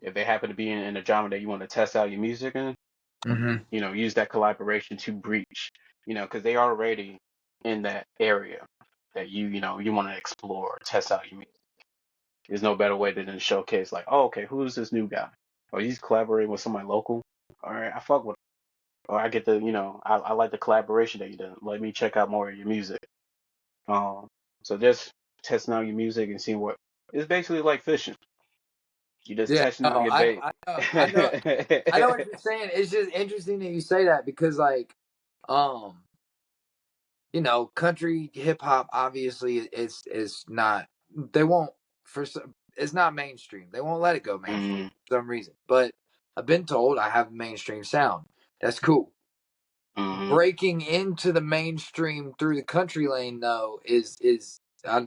Speaker 2: if they happen to be in a genre that you want to test out your music in,
Speaker 1: Mm-hmm.
Speaker 2: use that collaboration to breach, because they are already in that area that you want to explore, test out your music. There's no better way than to showcase like, oh, okay, who's this new guy? Oh, he's collaborating with somebody local. All right, I fuck with him. Or I get the, I like the collaboration that you done. Let me check out more of your music. Um, so just testing out your music and seeing what it's basically like fishing. You just
Speaker 1: Yeah,
Speaker 2: testing out
Speaker 1: no,
Speaker 2: your
Speaker 1: I,
Speaker 2: bait.
Speaker 1: I know what you're saying. It's just interesting that you say that, because, like, um, country hip hop obviously is not. They won't for some. It's not mainstream. They won't let it go mainstream
Speaker 2: mm,
Speaker 1: for some reason. But I've been told I have a mainstream sound. That's cool.
Speaker 2: mm,
Speaker 1: Breaking into the mainstream through the country lane, though, is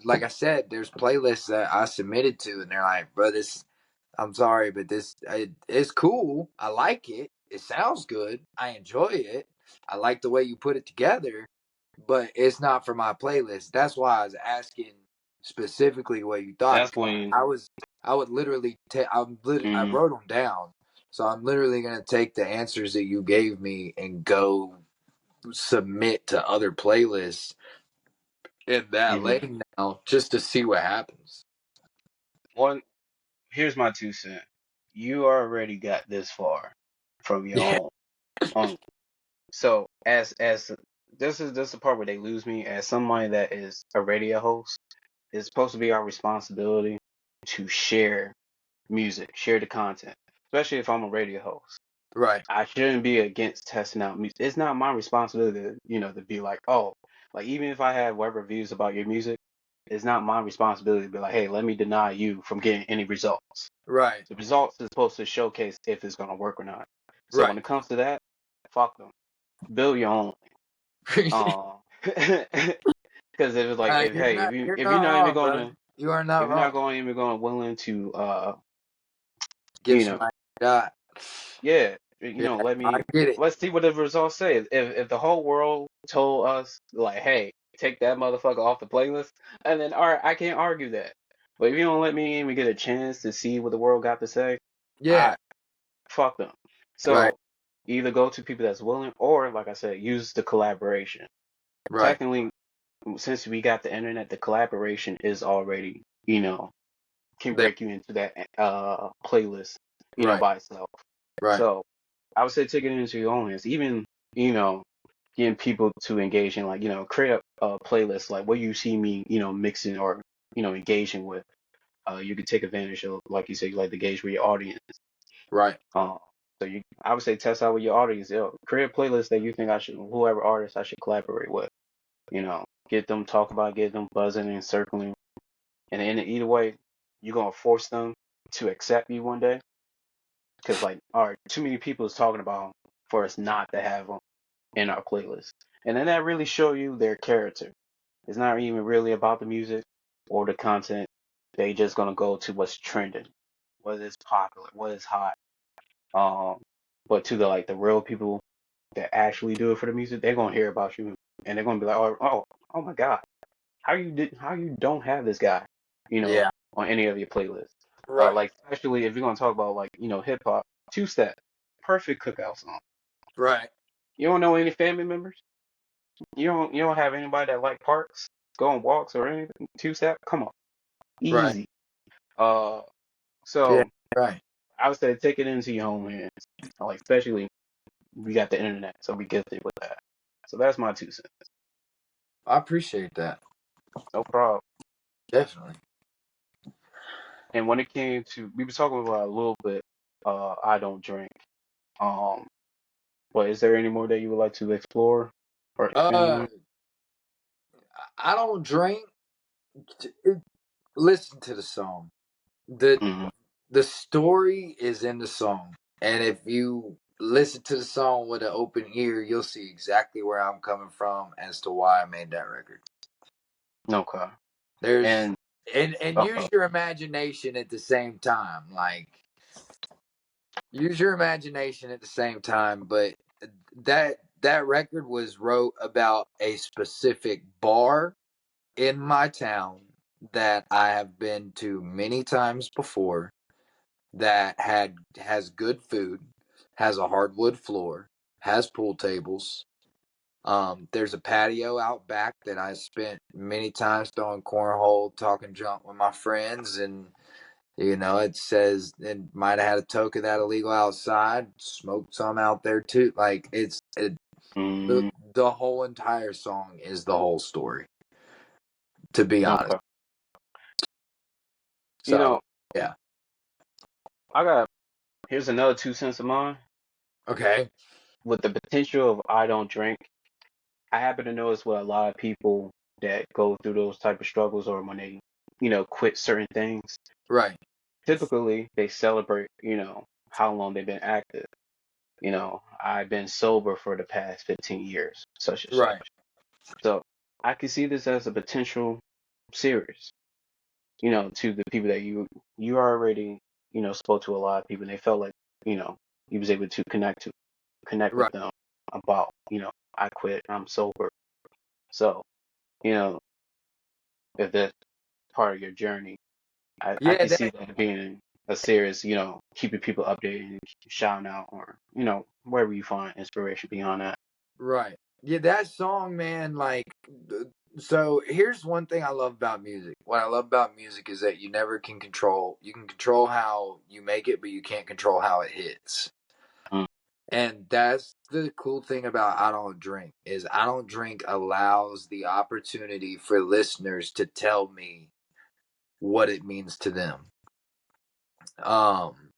Speaker 1: like I said, there's playlists that I submitted to, and they're like, bro, I'm sorry, but it's cool. I like it. It sounds good. I enjoy it. I like the way you put it together, but it's not for my playlist. That's why I was asking specifically what you thought.
Speaker 2: That's when.
Speaker 1: I would literally I
Speaker 2: Mm,
Speaker 1: wrote them down. So I'm literally going to take the answers that you gave me and go submit to other playlists in that
Speaker 2: hmm
Speaker 1: lane now just to see what happens.
Speaker 2: One. Here's my 2 cents. You already got this far from your
Speaker 1: Yeah.
Speaker 2: own uncle. So as this is the part where they lose me. As somebody that is a radio host, it's supposed to be our responsibility to share music, share the content, especially if I'm a radio host.
Speaker 1: Right.
Speaker 2: I shouldn't be against testing out music. It's not my responsibility to, to be like, oh, like even if I have whatever views about your music, it's not my responsibility to be like, hey, let me deny you from getting any results.
Speaker 1: Right.
Speaker 2: The results is supposed to showcase if it's gonna work or not. So when
Speaker 1: Right.
Speaker 2: it comes to that, fuck them. Build your own. Because if it's like, if hey,
Speaker 1: You're
Speaker 2: if you're
Speaker 1: not
Speaker 2: not even
Speaker 1: wrong,
Speaker 2: going
Speaker 1: brother.
Speaker 2: to
Speaker 1: You are
Speaker 2: if
Speaker 1: not
Speaker 2: you're not
Speaker 1: wrong.
Speaker 2: going even going willing to
Speaker 1: Give
Speaker 2: you know
Speaker 1: somebody a shot.
Speaker 2: yeah,
Speaker 1: Yeah, I
Speaker 2: let me
Speaker 1: get it.
Speaker 2: let's see what the results say. If the whole world told us like, hey, take that motherfucker off the playlist, and then all right, I can't argue that. But if you don't let me even get a chance to see what the world got to say,
Speaker 1: Yeah.
Speaker 2: I fuck them.
Speaker 1: Right.
Speaker 2: So either go to people that's willing, or like I said, use the collaboration.
Speaker 1: Right.
Speaker 2: Technically, since we got the internet, the collaboration is already, can
Speaker 1: There.
Speaker 2: break you into that playlist,
Speaker 1: Right.
Speaker 2: by itself.
Speaker 1: Right.
Speaker 2: So I would say take it into your own hands. Even, you know, getting people to engage in like, create a playlist like what you see me, mixing or, engaging with. You could take advantage of, like you said, you like to gauge with your audience.
Speaker 1: Right.
Speaker 2: Uh, I would say test out with your audience. Create a playlist that you think whoever artist I should collaborate with. Get them talk about, get them buzzing and circling. And in either way, you're gonna force them to accept you one day. Because like, all right, too many people is talking about 'em for us not to have them in our playlist, and then that really show you their character. It's not even really about the music or the content. They just gonna go to what's trending, what is popular, what is hot. Um, but to the real people that actually do it for the music, they're gonna hear about you and they're gonna be like, oh my God, how you don't have this guy, you know,
Speaker 1: Yeah.
Speaker 2: on any of your playlists.
Speaker 1: Right.
Speaker 2: Like especially if you're gonna talk about like, hip hop, two step, perfect cookout song.
Speaker 1: Right.
Speaker 2: You don't know any family members? You don't have anybody that like parks, go on walks or anything? Two step? Come on.
Speaker 1: Right.
Speaker 2: Easy. Uh
Speaker 1: Yeah.
Speaker 2: so
Speaker 1: Right.
Speaker 2: I would say take it into your own hands. Like especially we got the internet, so we gifted with that. So that's my 2 cents.
Speaker 1: I appreciate that.
Speaker 2: No problem.
Speaker 1: Definitely.
Speaker 2: And when it came to, we were talking about a little bit, I don't drink. Um, but is there any more that you would like to explore or expand
Speaker 1: Uh,
Speaker 2: on?
Speaker 1: I don't drink. Listen to the song. the
Speaker 2: Mm-hmm.
Speaker 1: The story is in the song, and if you listen to the song with an open ear, you'll see exactly where I'm coming from as to why I made that record.
Speaker 2: Okay.
Speaker 1: There's
Speaker 2: And
Speaker 1: and use your imagination at the same time. Like use your imagination at the same time, but that record was wrote about a specific bar in my town that I have been to many times before that has good food, has a hardwood floor, has pool tables. There's a patio out back that I spent many times throwing cornhole, talking junk with my friends, and it says it might have had a toke of that illegal outside, smoked some out there too. Like
Speaker 2: mm,
Speaker 1: the whole entire song is the whole story, to be honest.
Speaker 2: okay. You
Speaker 1: So
Speaker 2: know,
Speaker 1: yeah,
Speaker 2: I got here's another 2 cents of mine.
Speaker 1: okay,
Speaker 2: With the potential of I don't drink, I happen to notice with a lot of people that go through those type of struggles or when they, quit certain things,
Speaker 1: right,
Speaker 2: typically they celebrate, how long they've been active. I've been sober for the past 15 years, such and
Speaker 1: right,
Speaker 2: such. So I can see this as a potential series, to the people that you are already, spoke to a lot of people, and they felt like, he was able to connect with
Speaker 1: Right.
Speaker 2: them about, I quit, I'm sober. So, you know, if that's part of your journey, I
Speaker 1: Yeah,
Speaker 2: can see that being a serious, keeping people updated and shouting out, or, wherever you find inspiration beyond that.
Speaker 1: right. Yeah, that song, man, so here's one thing I love about music. What I love about music is that you never can control, you can control how you make it, but you can't control how it hits.
Speaker 2: Mm,
Speaker 1: And that's the cool thing about I Don't Drink is I Don't Drink allows the opportunity for listeners to tell me what it means to them. Um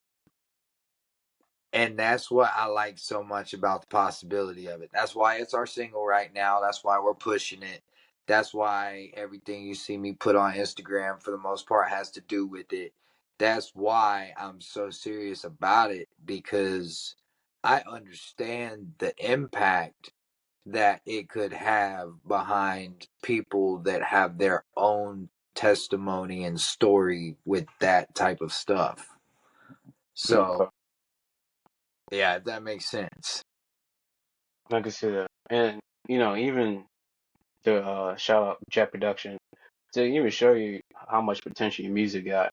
Speaker 1: And that's what I like so much about the possibility of it. That's why it's our single right now. That's why we're pushing it. That's why everything you see me put on Instagram for the most part has to do with it. That's why I'm so serious about it because I understand the impact that it could have behind people that have their own testimony and story with that type of stuff. So,
Speaker 2: okay.
Speaker 1: yeah, if that makes sense.
Speaker 2: I can see that. And, even the shout out Jet Production to even show you how much potential your music got.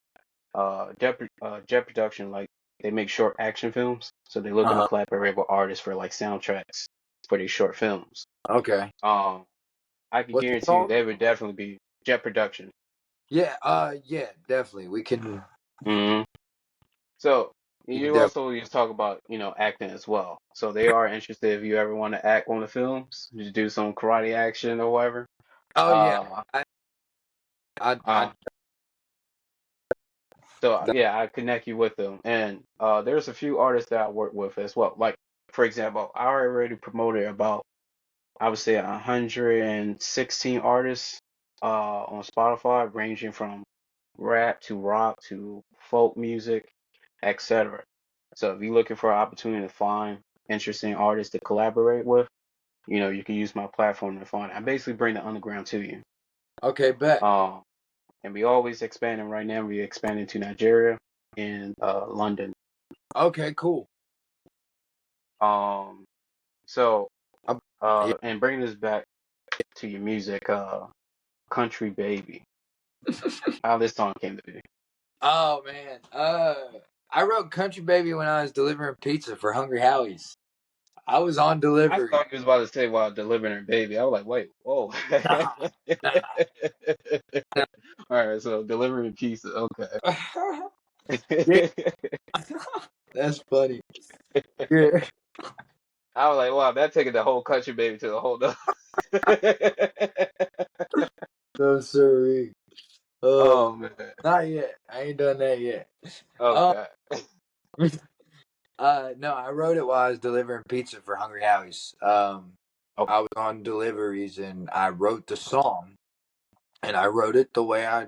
Speaker 2: Jet Production, like, they make short action films, so they're looking to
Speaker 1: Uh-huh.
Speaker 2: collaborate with artists for like soundtracks for these short films.
Speaker 1: Okay.
Speaker 2: Um, I can
Speaker 1: What's it
Speaker 2: guarantee you
Speaker 1: called?
Speaker 2: they would definitely be Jet Production.
Speaker 1: Yeah, definitely.
Speaker 2: Hmm. So
Speaker 1: We can
Speaker 2: you
Speaker 1: definitely.
Speaker 2: also just talk about, acting as well. So they are interested if you ever want to act on the films, just do some karate action or whatever.
Speaker 1: Oh yeah.
Speaker 2: Uh,
Speaker 1: I
Speaker 2: uh, so
Speaker 1: that,
Speaker 2: yeah, I connect you with them, and there's a few artists that I work with as well. Like, for example, I already promoted about, I would say, 116 artists on Spotify, ranging from rap to rock to folk music, etc. So if you're looking for an opportunity to find interesting artists to collaborate with, you can use my platform to find. I basically bring the underground to you.
Speaker 1: okay, bet.
Speaker 2: Um, and we always expanding. Right now, we're expanding to Nigeria and London.
Speaker 1: Okay, cool.
Speaker 2: Um, so
Speaker 1: I, yeah.
Speaker 2: and bring this back to your music, Country Baby. How this song came to be.
Speaker 1: Oh man. I wrote Country Baby when I was delivering pizza for Hungry Howie's. I was on
Speaker 2: I
Speaker 1: delivery.
Speaker 2: thought you was about to say while delivering her baby. I was like, wait, whoa.
Speaker 1: Nah,
Speaker 2: All right, so delivering pizza. Okay.
Speaker 1: nah. Yeah, that's funny. Yeah.
Speaker 2: I was like, wow, that taking the whole country baby to the whole nother.
Speaker 1: No siree.
Speaker 2: Oh man.
Speaker 1: Not yet. I ain't done that yet. Um,
Speaker 2: Okay.
Speaker 1: no, I wrote it while I was delivering pizza for Hungry Howie's.
Speaker 2: Okay.
Speaker 1: I was on deliveries and I wrote the song, and I wrote it the way I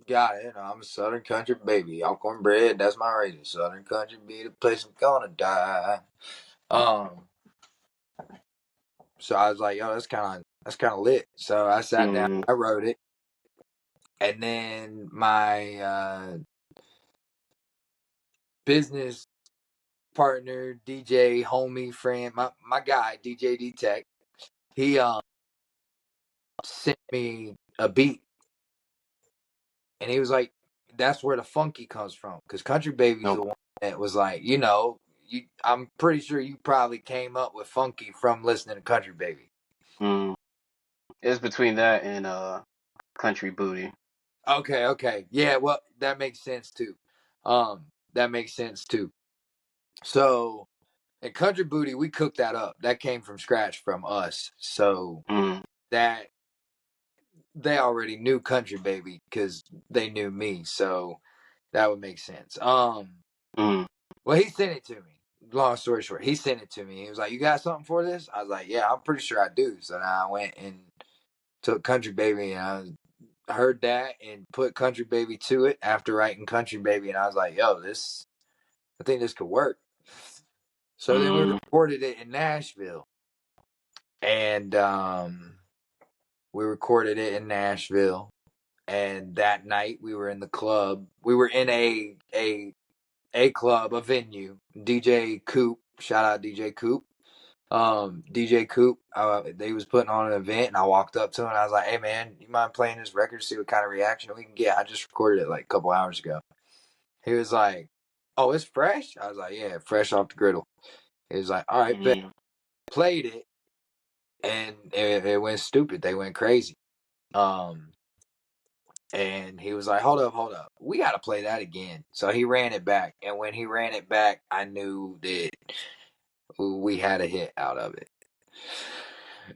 Speaker 1: got it. I'm a Southern country baby, all cornbread. That's my raising. Southern country be the place I'm gonna die. Um, so I was like, yo, that's kind of lit. So I sat down,
Speaker 2: Mm,
Speaker 1: I wrote it, and then my business partner, DJ, homie, friend, my guy, DJ D Tech, he sent me a beat, and he was like, "That's where the funky comes from." Because Country Baby's the
Speaker 2: okay.
Speaker 1: one that was like, I'm pretty sure you probably came up with funky from listening to Country Baby.
Speaker 2: Mm. It's between that and Country Booty.
Speaker 1: Okay, yeah. Well, that makes sense too. That makes sense too. So at Country Booty, we cooked that up. That came from scratch from us. So
Speaker 2: Mm,
Speaker 1: that they already knew Country Baby because they knew me. So that would make sense.
Speaker 2: mm,
Speaker 1: Well, he sent it to me. Long story short, he sent it to me. He was like, "You got something for this?" I was like, "Yeah, I'm pretty sure I do." So then I went and took Country Baby, and I heard that and put Country Baby to it after writing Country Baby, and I was like, "Yo, I think this could work." So then we
Speaker 2: mm,
Speaker 1: recorded it in Nashville, and we recorded it in Nashville. And that night we were in the club. We were in a a club, a venue. DJ Coop, shout out DJ Coop. DJ Coop, they was putting on an event, and I walked up to him and I was like, "Hey man, you mind playing this record to see what kind of reaction we can get? I just recorded it like a couple hours ago." He was like, "Oh, it's fresh?" I was like, "Yeah, fresh off the griddle." He was like, "All right, bet."
Speaker 2: Mm.
Speaker 1: Played it, and it went stupid. They went crazy. And he was like, hold up. We got to play that again. So he ran it back. And when he ran it back, I knew that we had a hit out of it,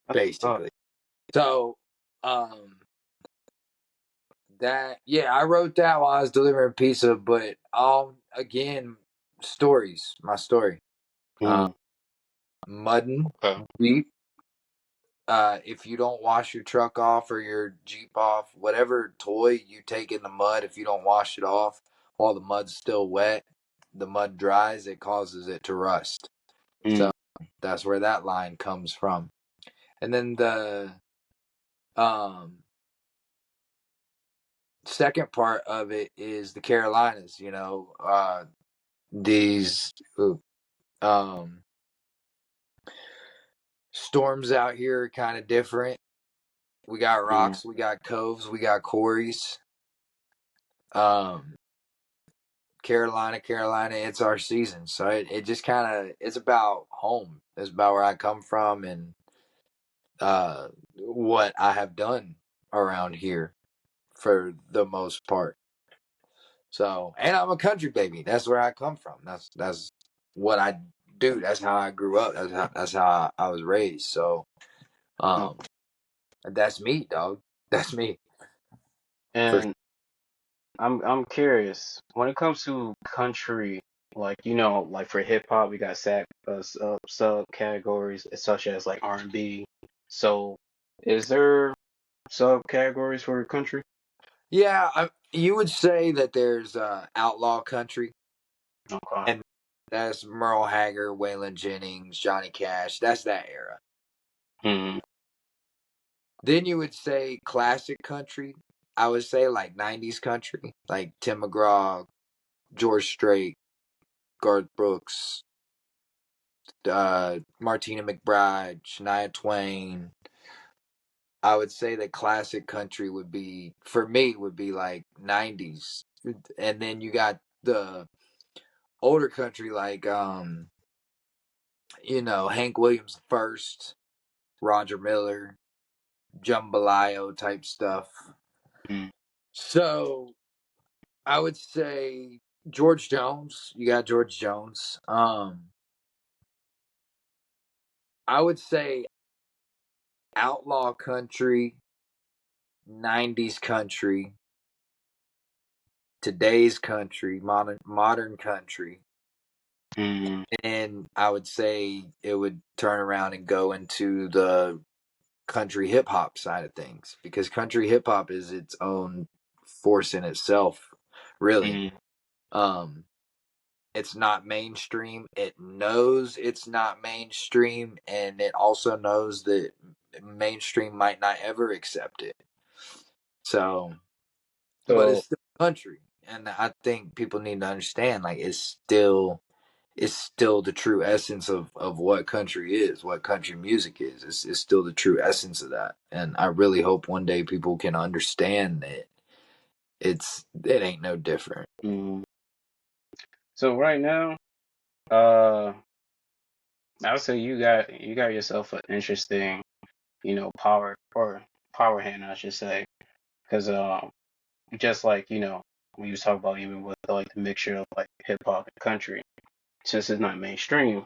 Speaker 2: Uh,
Speaker 1: basically. So, I wrote that while I was delivering pizza, but again, stories, my story.
Speaker 2: mm,
Speaker 1: Mudding,
Speaker 2: okay.
Speaker 1: Jeep. If you don't wash your truck off or your Jeep off, whatever toy you take in the mud, if you don't wash it off while the mud's still wet, the mud dries, it causes it to rust.
Speaker 2: Mm,
Speaker 1: So that's where that line comes from. And then the um, second part of it is the Carolinas. These um, storms out here are kind of different. We got
Speaker 2: mm,
Speaker 1: rocks, we got coves, we got quarries. Um, Carolina, it's our season. So it just kind of, it's about home. It's about where I come from and what I have done around here for the most part. So, and I'm a country baby. That's where I come from. That's what I do. That's how I grew up. That's how I was raised. So,
Speaker 2: uh,
Speaker 1: um, that's me, dog. That's me for
Speaker 2: and I'm curious when it comes to country, like like for hip hop, we got sub categories such as like R&B. So, is there subcategories for country?
Speaker 1: yeah. You would say that there's outlaw country.
Speaker 2: Okay.
Speaker 1: And that's Merle Haggard, Waylon Jennings, Johnny Cash. That's that era.
Speaker 2: Mm,
Speaker 1: Then you would say classic country. I would say like 90s country, like Tim McGraw, George Strait, Garth Brooks, Martina McBride, Shania Twain. I would say that classic country would be, for me, would be like 90s. And then you got the older country like Hank Williams first, Roger Miller, jambalaya type stuff.
Speaker 2: mm,
Speaker 1: So I would say George Jones. You got George Jones. I would say outlaw country, 90s country, today's country, modern country.
Speaker 2: mm,
Speaker 1: And I would say it would turn around and go into the country hip hop side of things because country hip hop is its own force in itself, really.
Speaker 2: mm,
Speaker 1: Um it's not mainstream. It knows it's not mainstream, and it also knows that mainstream might not ever accept it. So, but
Speaker 2: so,
Speaker 1: it's still country, and I think people need to understand like it's still the true essence of what country is, what country music is. It's still the true essence of that, and I really hope one day people can understand that it ain't no different.
Speaker 2: mm. So right now, uh, I would say you got yourself an interesting, power hand, I should say, because just like when you was talking about even with like the mixture of like hip hop and country, since it's not mainstream,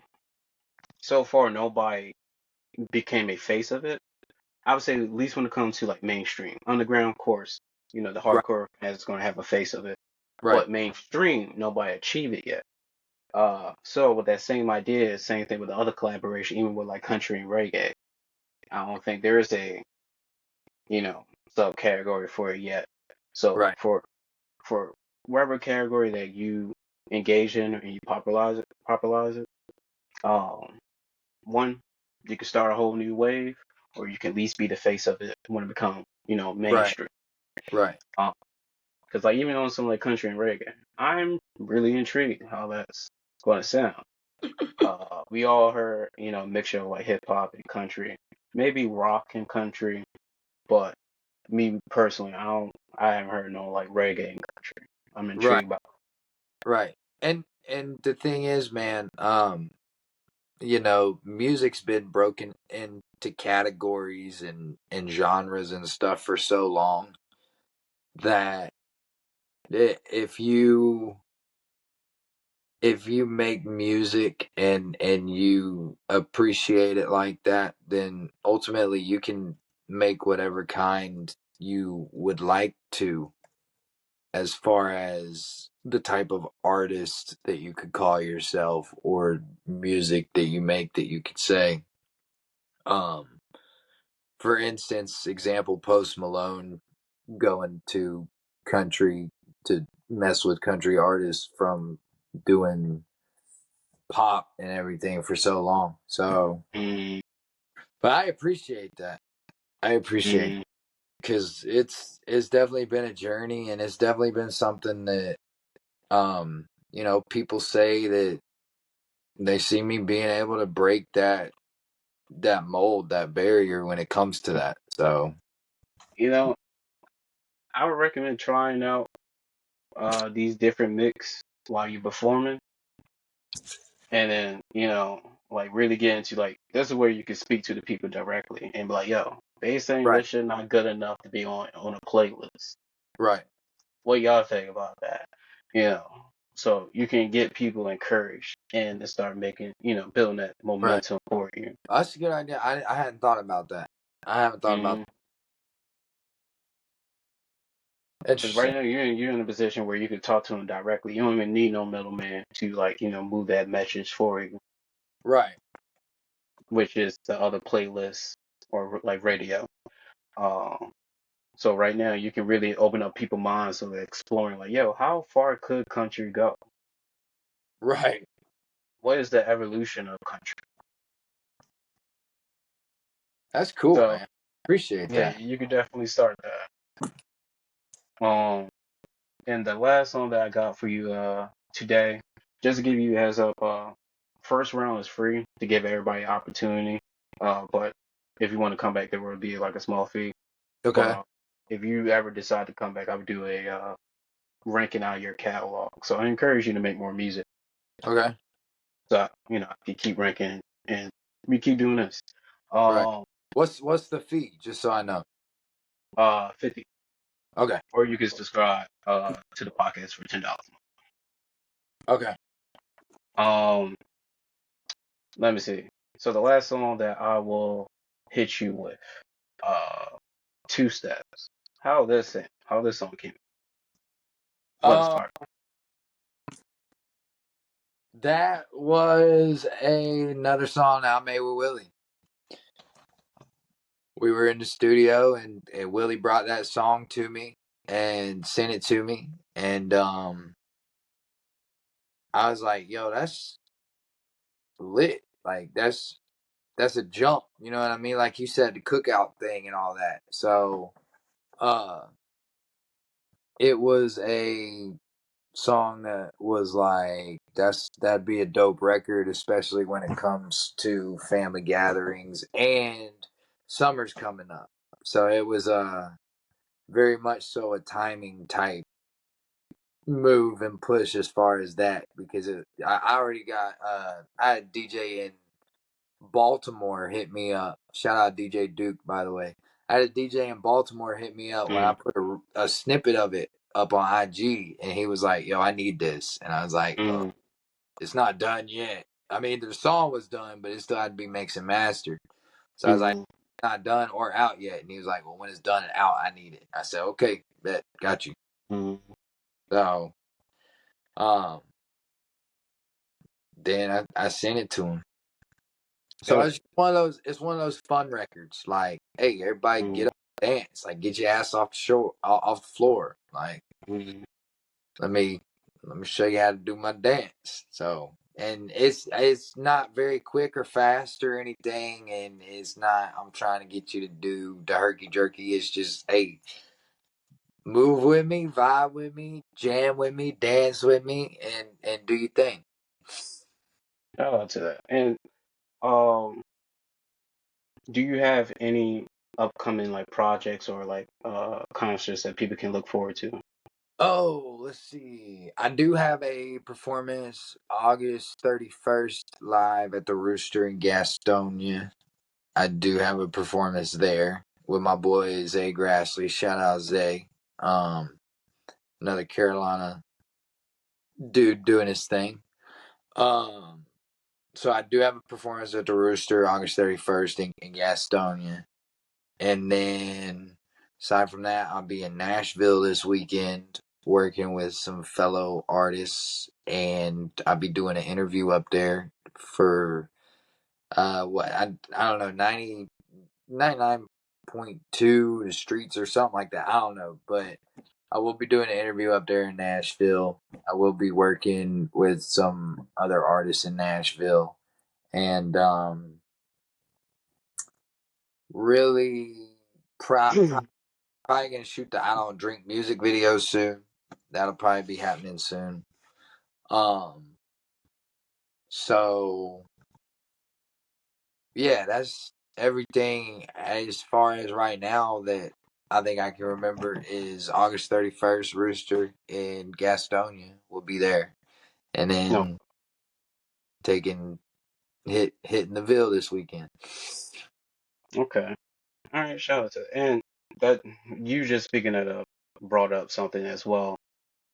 Speaker 2: so far nobody became a face of it. I would say at least when it comes to like mainstream, underground, of course, the
Speaker 1: Right,
Speaker 2: hardcore is going to have a face of it,
Speaker 1: right,
Speaker 2: but mainstream, nobody achieved it yet. So with that same idea, same thing with the other collaboration, even with like country and reggae, I don't think there is a you know subcategory for it yet. So
Speaker 1: right,
Speaker 2: for whatever category that you engage in and you popularize it. Um, one, you can start a whole new wave, or you can at least be the face of it when it becomes
Speaker 1: right,
Speaker 2: mainstream.
Speaker 1: right.
Speaker 2: Um, Because like even on some like country and reggae, I'm really intrigued how that's going to sound. We all heard, mixture of like hip hop and country, maybe rock and country, but me personally, I haven't heard no like reggae and country. I'm
Speaker 1: Right,
Speaker 2: intrigued by.
Speaker 1: right. And the thing is, man, music's been broken into categories and genres and stuff for so long that if you make music and you appreciate it like that, then ultimately you can make whatever kind you would like to, as far as the type of artist that you could call yourself or music that you make that you could say. Um, for instance, example, Post Malone going to country to mess with country artists from doing pop and everything for so long. So,
Speaker 2: Mm,
Speaker 1: but I appreciate that. I appreciate
Speaker 2: mm,
Speaker 1: because it's definitely been a journey, and it's definitely been something that people say that they see me being able to break that mold, that barrier when it comes to that. So,
Speaker 2: you know, I would recommend trying out these different mix while you're performing, and then like really get into like this is where you can speak to the people directly and be like, yo, they saying
Speaker 1: right,
Speaker 2: this shit not good enough to be on a playlist.
Speaker 1: right,
Speaker 2: What y'all think about that? You know, so you can get people encouraged and to start making, building that
Speaker 1: right.
Speaker 2: momentum for you.
Speaker 1: That's a good idea. I hadn't thought about that. I haven't thought about
Speaker 2: Mm-hmm.
Speaker 1: that.
Speaker 2: Because
Speaker 1: Interesting.
Speaker 2: right now you're in a position where you can talk to them directly. You don't even need no middleman to like, move that message for you,
Speaker 1: Right,
Speaker 2: which is the other playlist or like radio. Um, so right now you can really open up people's minds so they're exploring like, yo, how far could country go?
Speaker 1: right.
Speaker 2: What is the evolution of country?
Speaker 1: That's cool,
Speaker 2: So
Speaker 1: man. Appreciate
Speaker 2: yeah,
Speaker 1: that.
Speaker 2: you could definitely start that. And the last song that I got for you today, just to give you a heads up, first round is free to give everybody opportunity. But if you want to come back, there will be like a small fee. But
Speaker 1: Okay,
Speaker 2: if you ever decide to come back, I would do a ranking out your catalog. So I encourage you to make more music.
Speaker 1: okay,
Speaker 2: So you keep ranking and we keep doing this.
Speaker 1: right.
Speaker 2: Um,
Speaker 1: What's the fee? Just so I know.
Speaker 2: 50,
Speaker 1: Okay,
Speaker 2: or you can subscribe to the podcast for $10.
Speaker 1: okay.
Speaker 2: Um, Let me see. So the last song that I will hit you with, uh, Two Steps. How this song came, what
Speaker 1: Um,
Speaker 2: inspired?
Speaker 1: that was another song I made with Willie. We were in the studio, and Willie brought that song to me and sent it to me, and I was like, "Yo, that's lit! Like that's a jump." You know what I mean? Like you said, the cookout thing and all that. So, uh, it was a song that was like that'd be a dope record, especially when it comes to family gatherings and summer's coming up. So it was very much so a timing type move and push as far as that, because I already got I had a DJ in Baltimore hit me up. Shout out DJ Duke, by the way. I had a DJ in Baltimore hit me up when I
Speaker 2: Mm,
Speaker 1: put a snippet of it up on IG, and he was like, "Yo, I need this," and I was like, "Look,
Speaker 2: mm,
Speaker 1: it's not done yet. I mean, the song was done, but it still had to be mixed and mastered." So I was like,
Speaker 2: mm,
Speaker 1: "Not done or out yet," and he was like, "Well, when it's done and out, I need it." I said, "Okay, bet, got you."
Speaker 2: mm.
Speaker 1: So, um, then I sent it to him. So
Speaker 2: Dope.
Speaker 1: it's one of those. It's one of those fun records. Like, hey, everybody, get
Speaker 2: Mm,
Speaker 1: up, and dance. Like, get your ass off the shore, off the floor. Like,
Speaker 2: mm,
Speaker 1: let me let me show you how to do my dance. So, and it's not very quick or fast or anything, and it's not. I'm trying to get you to do the herky jerky. It's just, hey, Move with me, vibe with me, jam with me, dance with me, and do your thing.
Speaker 2: Shout out to that. And um, do you have any upcoming like projects or like concerts that people can look forward to?
Speaker 1: Oh, let's see. I do have a performance August 31st live at the Rooster in Gastonia. I do have a performance there with my boy Zay Grassley. Shout out Zay. Um, Another Carolina dude doing his thing. Um, so I do have a performance at the Rooster August 31st in Gastonia. And then aside from that, I'll be in Nashville this weekend working with some fellow artists, and I'll be doing an interview up there for what I don't know, 99.2 the streets or something like that. I don't know, but I will be doing an interview up there in Nashville. I will be working with some other artists in Nashville, and really probably gonna shoot the I Don't Drink music video soon. That'll probably be happening soon. Um, so yeah, that's everything as far as right now that I think I can remember is August 31st, Rooster in Gastonia will be there. And
Speaker 2: No.
Speaker 1: then taking hitting the Ville this weekend.
Speaker 2: Okay. All right. Shout out to that. And that you just speaking that up brought up something as well.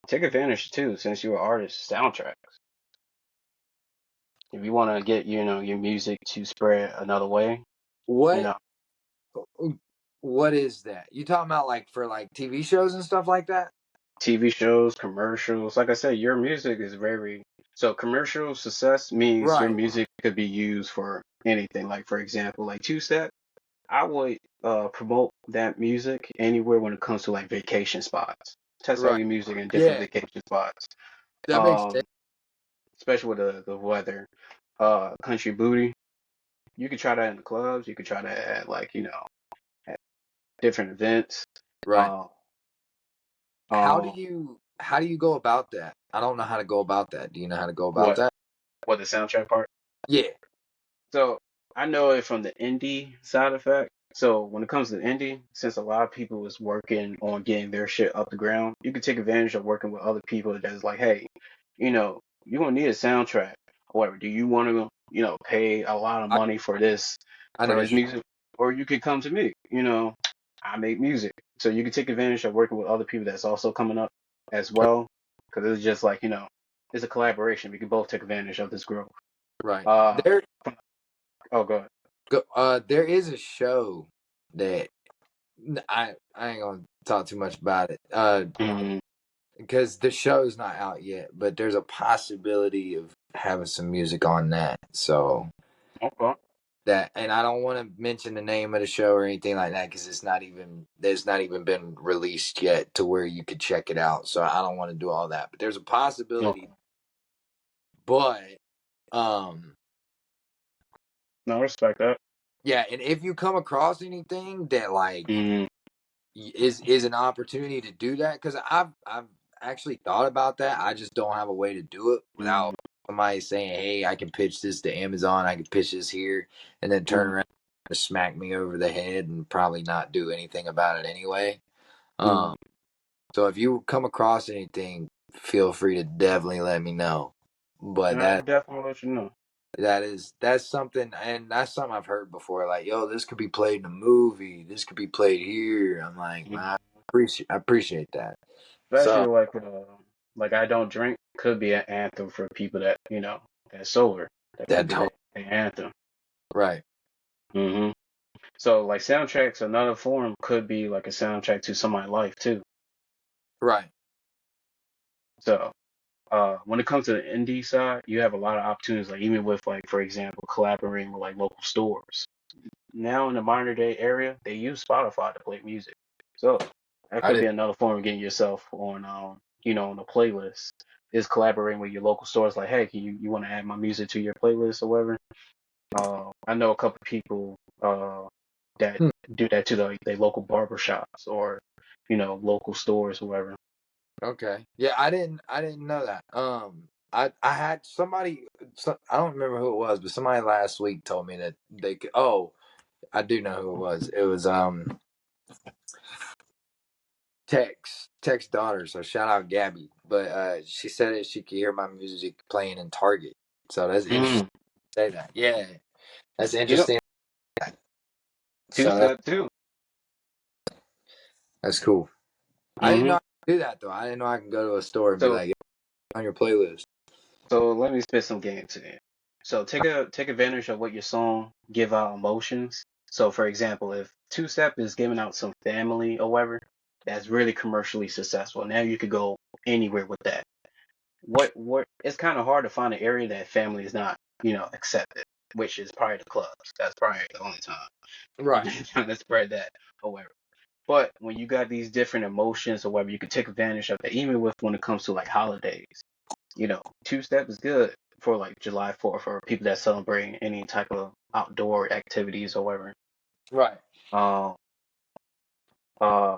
Speaker 2: Take advantage too, since you're an artist, soundtracks. If you want to get, your music to spread another way, you
Speaker 1: What
Speaker 2: know,
Speaker 1: what is that? You talking about like for like TV shows and stuff like that?
Speaker 2: TV shows, commercials. Like I said, your music is very so commercial success means your
Speaker 1: Right,
Speaker 2: music could be used for anything. Like for example, like two step, I would promote that music anywhere when it comes to like vacation spots. Test out
Speaker 1: right.
Speaker 2: your music in different
Speaker 1: Yeah,
Speaker 2: vacation spots.
Speaker 1: that makes sense.
Speaker 2: Um, especially with the weather. Country booty. You could try that in the clubs. You could try that at like, at different events.
Speaker 1: Right.
Speaker 2: Uh,
Speaker 1: How do
Speaker 2: um,
Speaker 1: you go about that? I don't know how to go about that. Do you know how to go about
Speaker 2: what
Speaker 1: that?
Speaker 2: what the soundtrack part?
Speaker 1: Yeah.
Speaker 2: So I know it from the indie side effect. So when it comes to indie, since a lot of people is working on getting their shit up the ground, you can take advantage of working with other people that's like, hey, you're gonna need a soundtrack. Whatever. Do you want to, pay a lot of
Speaker 1: I,
Speaker 2: money for this
Speaker 1: I know what you
Speaker 2: music? Or you could come to me. I make music. So you can take advantage of working with other people that's also coming up as well. Because it's just like, it's a collaboration. We can both take advantage of this growth.
Speaker 1: right.
Speaker 2: Uh, oh, go ahead.
Speaker 1: There is a show that I ain't gonna talk too much about it.
Speaker 2: Mm,
Speaker 1: Because the show's not out yet, but there's a possibility of having some music on that. So
Speaker 2: okay.
Speaker 1: that, and I don't want to mention the name of the show or anything like that because there's not even been released yet to where you could check it out. So I don't want to do all that, but there's a
Speaker 2: Okay.
Speaker 1: possibility. But um,
Speaker 2: No, I respect that.
Speaker 1: yeah, and if you come across anything that like
Speaker 2: Mm,
Speaker 1: is an opportunity to do that, because I've actually thought about that. I just don't have a way to do it
Speaker 2: mm,
Speaker 1: without somebody saying, "Hey, I can pitch this to Amazon. I can pitch this here," and then turn
Speaker 2: mm,
Speaker 1: around and smack me over the head and probably not do anything about it anyway.
Speaker 2: mm.
Speaker 1: Um, so if you come across anything, feel free to definitely let me know. But
Speaker 2: I definitely let you know.
Speaker 1: that's something, and that's something I've heard before. Like, yo, this could be played in a movie. This could be played here. I'm like,
Speaker 2: Mm.
Speaker 1: man, I appreciate that.
Speaker 2: Especially
Speaker 1: So
Speaker 2: like I don't drink could be an anthem for people that that's sober. That could
Speaker 1: that
Speaker 2: be
Speaker 1: don't
Speaker 2: their anthem.
Speaker 1: right,
Speaker 2: Hmm. So like soundtracks, another form could be like a soundtrack to somebody's life too.
Speaker 1: right.
Speaker 2: So when it comes to the indie side, you have a lot of opportunities. Like even with like for example, collaborating with like local stores. Now in the modern day area, they use Spotify to play music. So that
Speaker 1: I
Speaker 2: could
Speaker 1: did
Speaker 2: be another form of getting yourself on on a playlist. Is collaborating with your local stores like, hey, can you want to add my music to your playlist or whatever? I know a couple people that
Speaker 1: hmm,
Speaker 2: do that to their local barber shops or local stores or whatever.
Speaker 1: Okay. Yeah, I didn't know that. I had somebody. I don't remember who it was, but somebody last week told me that they could. Oh, I do know who it was. It was Tech's daughter. So shout out Gabby. But she said that she could hear my music playing in Target. So that's interesting.
Speaker 2: Mm.
Speaker 1: To say that. Yeah, that's
Speaker 2: You know,
Speaker 1: interesting.
Speaker 2: two
Speaker 1: So
Speaker 2: step too.
Speaker 1: that's cool. I didn't know
Speaker 2: Hmm.
Speaker 1: I could do that though. I didn't know I can go to a store and be
Speaker 2: So
Speaker 1: like, on your playlist.
Speaker 2: so let me spit some game to you. So take advantage of what your song give out emotions. So for example, if two step is giving out some family or whatever, that's really commercially successful. Now you could go anywhere with that. What it's kind of hard to find an area that family is not, accepted, which is probably the clubs. That's probably the only time
Speaker 1: Right.
Speaker 2: you're trying to spread that or whatever. But when you got these different emotions or whatever, you can take advantage of that, even with when it comes to like holidays. Two step is good for like July 4th for people that celebrate any type of outdoor activities or whatever.
Speaker 1: Right.
Speaker 2: Um, uh,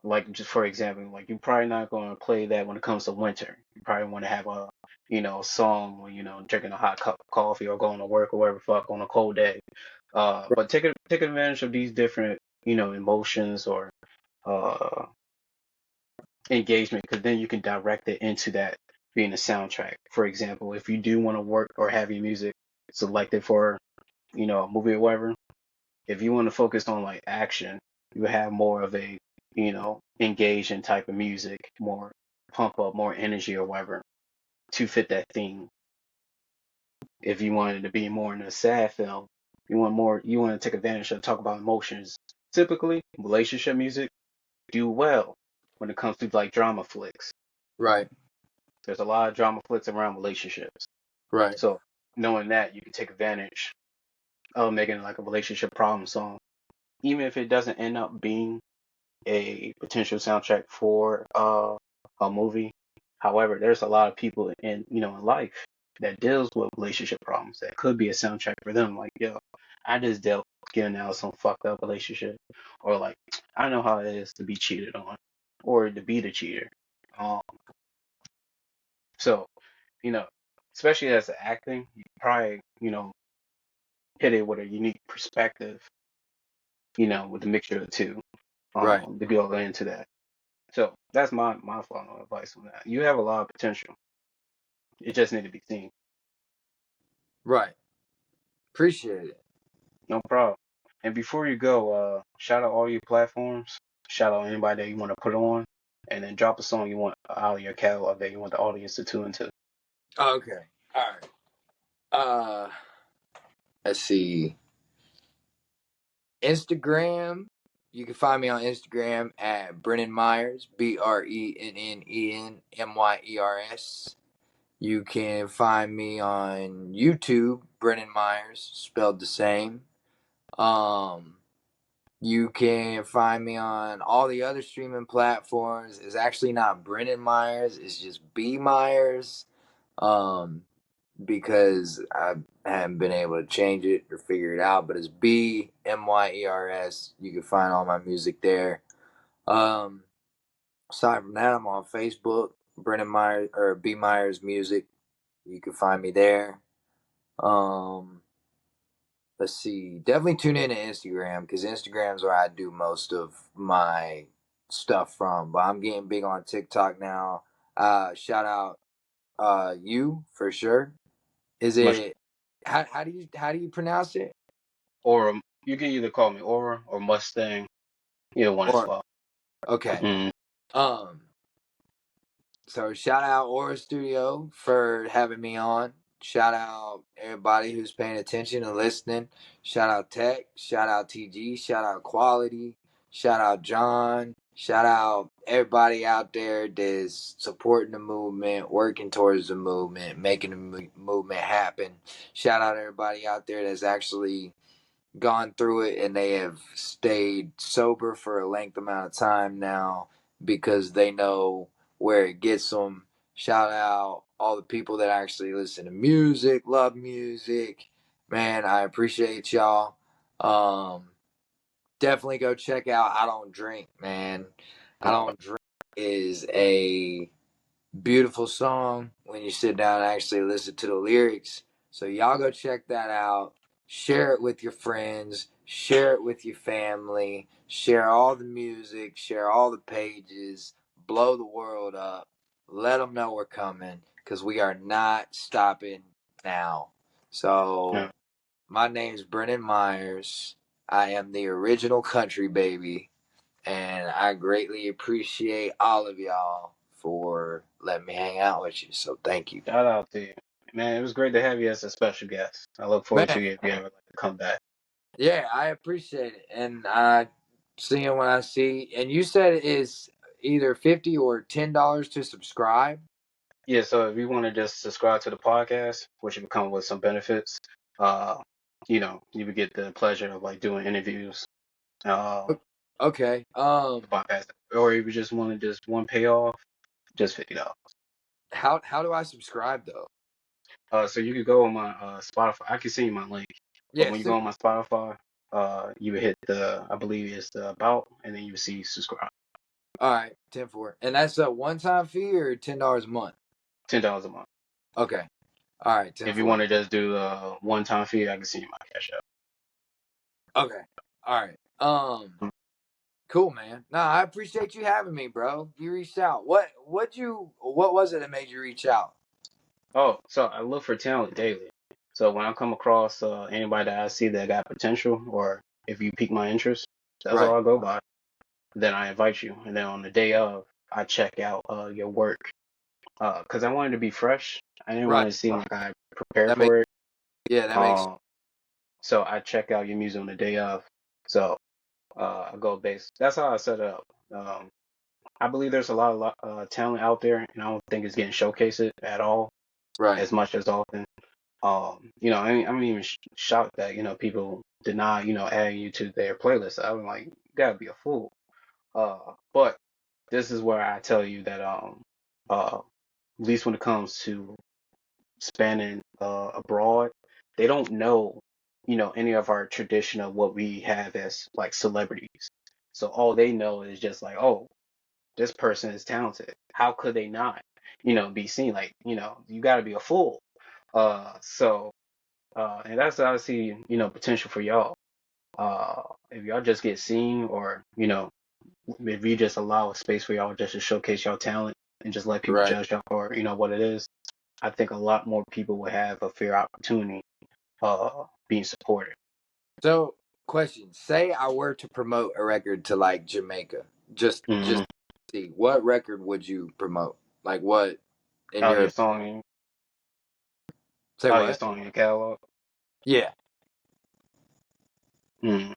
Speaker 2: like just for example, like you're probably not going to play that when it comes to winter. You probably want to have a, song when drinking a hot cup of coffee or going to work or whatever fuck on a cold day. But take advantage of these different, emotions or uh engagement, because then you can direct it into that being a soundtrack. For example, if you do want to work or have your music selected for, a movie or whatever, if you want to focus on like action, you have more of a, engaging type of music, more pump up, more energy or whatever to fit that theme. If you wanted to be more in a sad film, you want to take advantage of talk about emotions. Typically, relationship music do well when it comes to like drama flicks.
Speaker 1: Right.
Speaker 2: There's a lot of drama flicks around relationships.
Speaker 1: Right.
Speaker 2: So knowing that, you can take advantage of making like a relationship problem song, even if it doesn't end up being a potential soundtrack for a movie. However, there's a lot of people in life that deals with relationship problems that could be a soundtrack for them. Like, yo, I just dealt with getting out of some fucked up relationship, or like, I know how it is to be cheated on, or to be the cheater. Um, so you know, especially as an acting, you probably hit it with a unique perspective, with the mixture of the two,
Speaker 1: Right.
Speaker 2: to go into that. So that's my final advice on that. You have a lot of potential. It just need to be seen.
Speaker 1: Right. Appreciate it.
Speaker 2: No problem. And before you go, shout out all your platforms. Shout out anybody that you want to put on, and then drop a song you want out of your catalog that you want the audience to tune into.
Speaker 1: Okay. All right. Let's see. Instagram. You can find me on Instagram at Brennan Myers, BrennenMyers. You can find me on YouTube, Brennan Myers, spelled the same. Um, you can find me on all the other streaming platforms. It's actually not Brennan Myers, it's just B.Myers. Um, because I haven't been able to change it or figure it out, but it's B.Myers. You can find all my music there. Um, Aside from that, I'm on Facebook, Brennan Myers or B.Myers Music. You can find me there. Um, let's see. Definitely tune in to Instagram because Instagram's where I do most of my stuff from. But I'm getting big on TikTok now. Shout out you for sure. Is
Speaker 2: Much
Speaker 1: it how do you pronounce it?
Speaker 2: Aura. You can either call me Aura or Mustang. Either one is
Speaker 1: Or
Speaker 2: fine.
Speaker 1: okay.
Speaker 2: Mm.
Speaker 1: Um so shout out Aura Studio for having me on. Shout out everybody who's paying attention and listening. Shout out Tech. Shout out TG. Shout out Quality. Shout out John. Shout out everybody out there that's supporting the movement, working towards the movement, making the movement happen. Shout out everybody out there that's actually gone through it and they have stayed sober for a length amount of time now because they know where it gets them. Shout out all the people that actually listen to music, love music. Man, I appreciate y'all. Um, definitely go check out I Don't Drink, man. I Don't Drink is a beautiful song when you sit down and actually listen to the lyrics. So y'all go check that out. Share it with your friends. Share it with your family. Share all the music. Share all the pages. Blow the world up. Let them know we're coming because we are not stopping now. So
Speaker 2: Yeah.
Speaker 1: my name's Brennan Myers. I am the original country baby. And I greatly appreciate all of y'all for letting me hang out with you. So thank you.
Speaker 2: Shout out to you. Man, it was great to have you as a special guest. I look forward
Speaker 1: Man,
Speaker 2: to you if you ever like to come back.
Speaker 1: yeah, I appreciate it. And I see it when I see. And you said it is either $50 or $10 to subscribe.
Speaker 2: Yeah, so if you want to just subscribe to the podcast, which will come with some benefits, uh, you would get the pleasure of like doing interviews,
Speaker 1: Okay.
Speaker 2: the podcast, or if you just want to just one payoff, just $50.
Speaker 1: How do I subscribe though?
Speaker 2: So you could go on my Spotify. I can send you my link, but
Speaker 1: Yeah,
Speaker 2: when you go on my Spotify, you would hit I believe it's the about, and then you would see subscribe.
Speaker 1: all right, 10 for it. And that's a one-time fee or $10 a month?
Speaker 2: $10 a month.
Speaker 1: Okay. All right, 10
Speaker 2: If you
Speaker 1: for
Speaker 2: want
Speaker 1: it.
Speaker 2: to just do the one-time fee, I can send you my cash app.
Speaker 1: Okay. All right. Cool, man. Nah, I appreciate you having me, bro. You reached out. What was it that made you reach out?
Speaker 2: Oh, so I look for talent daily. So when I come across anybody that I see that got potential, or if you pique my interest, that's all
Speaker 1: Right.
Speaker 2: I go by. Then I invite you, and then on the day of, I check out your work. Because I wanted to be fresh. I didn't
Speaker 1: Right.
Speaker 2: want to seem like I prepared
Speaker 1: That makes
Speaker 2: for it.
Speaker 1: yeah, that makes
Speaker 2: Um, so I check out your music on the day of. So I go based. That's how I set it up. Um, I believe there's a lot of talent out there, and I don't think it's getting showcased at all
Speaker 1: right.
Speaker 2: as much as often. I'm even shocked that people deny adding you to their playlist. I'm like, you gotta be a fool. But this is where I tell you that at least when it comes to spanning abroad, they don't know any of our tradition of what we have as like celebrities. So all they know is just like, oh, this person is talented. How could they not be seen? Like you got to be a fool. So and that's how I see potential for y'all. If y'all just get seen, or if you just allow a space for y'all just to showcase y'all talent and just let people
Speaker 1: Right.
Speaker 2: judge y'all for what it is, I think a lot more people would have a fair opportunity being supported.
Speaker 1: So, question: say I were to promote a record to like Jamaica, just
Speaker 2: Mm-hmm.
Speaker 1: see what record would you promote? Like what in
Speaker 2: Oh,
Speaker 1: your
Speaker 2: your song,
Speaker 1: say
Speaker 2: oh, your
Speaker 1: what?
Speaker 2: song in your catalog.
Speaker 1: Yeah.
Speaker 2: Mm.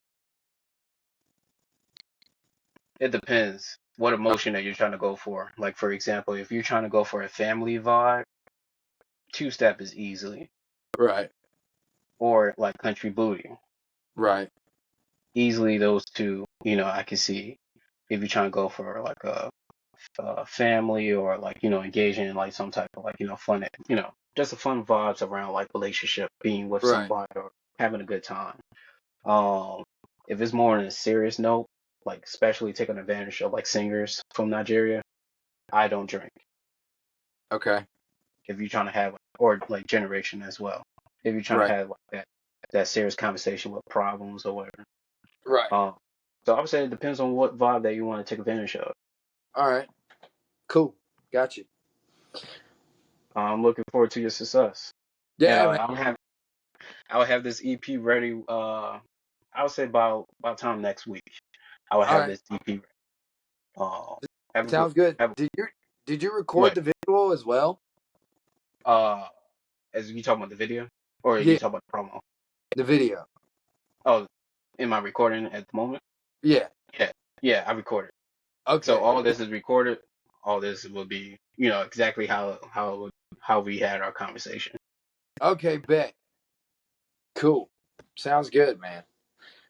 Speaker 2: It depends what emotion that you're trying to go for. Like for example, if you're trying to go for a family vibe, two step is easily,
Speaker 1: Right.
Speaker 2: or like country booty.
Speaker 1: Right.
Speaker 2: Easily those two, I can see if you're trying to go for like a family, or like engaging in like some type of like fun, just a fun vibes around like relationship, being with
Speaker 1: Right.
Speaker 2: somebody or having a good time. Um, if it's more on a serious note, like especially taking advantage of like singers from Nigeria, I don't drink.
Speaker 1: Okay.
Speaker 2: If you're trying to have, or like generation as well, if you're trying to
Speaker 1: Right.
Speaker 2: have like that serious conversation with problems or whatever.
Speaker 1: Right.
Speaker 2: Um, so I would say it depends on what vibe that you want to take advantage of.
Speaker 1: All right. Cool. Got you.
Speaker 2: I'm looking forward to your success. And
Speaker 1: Yeah, man.
Speaker 2: I'll have this EP ready. I would say about time next week. I will
Speaker 1: All
Speaker 2: have
Speaker 1: right.
Speaker 2: this EP ready. Have a good
Speaker 1: Sounds good.
Speaker 2: have
Speaker 1: Did you record
Speaker 2: what?
Speaker 1: the visual as well?
Speaker 2: Uh, as you talking about the video, or are you
Speaker 1: Yeah,
Speaker 2: talking about the promo?
Speaker 1: the video.
Speaker 2: Oh, am I recording at the moment?
Speaker 1: Yeah.
Speaker 2: Yeah, yeah, I recorded. So
Speaker 1: Okay.
Speaker 2: all this is recorded. All this will be, exactly how we had our conversation.
Speaker 1: Okay, bet. Cool. Sounds good, man.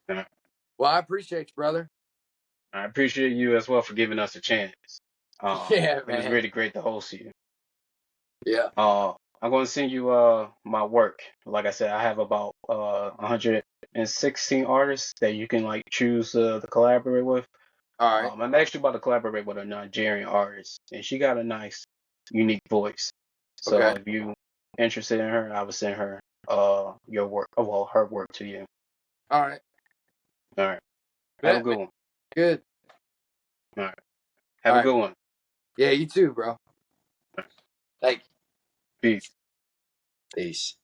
Speaker 2: And
Speaker 1: Well, I appreciate you, brother.
Speaker 2: I appreciate you as well for giving us a chance.
Speaker 1: Yeah,
Speaker 2: It was
Speaker 1: man.
Speaker 2: really great to host you.
Speaker 1: Yeah.
Speaker 2: I'm going to send you my work. Like I said, I have about 100 and 16 artists that you can like choose to collaborate with.
Speaker 1: All right.
Speaker 2: I'm actually about to collaborate with a Nigerian artist, and she got a nice, unique voice. So
Speaker 1: Okay.
Speaker 2: if you interested in her, I would send her your work, well, her work to you.
Speaker 1: All right.
Speaker 2: All right. Have a
Speaker 1: Bet, man.
Speaker 2: good one.
Speaker 1: Good.
Speaker 2: All right.
Speaker 1: All
Speaker 2: Have a
Speaker 1: right.
Speaker 2: good one.
Speaker 1: Yeah, you too, bro. Thank you.
Speaker 2: Peace.
Speaker 1: Peace.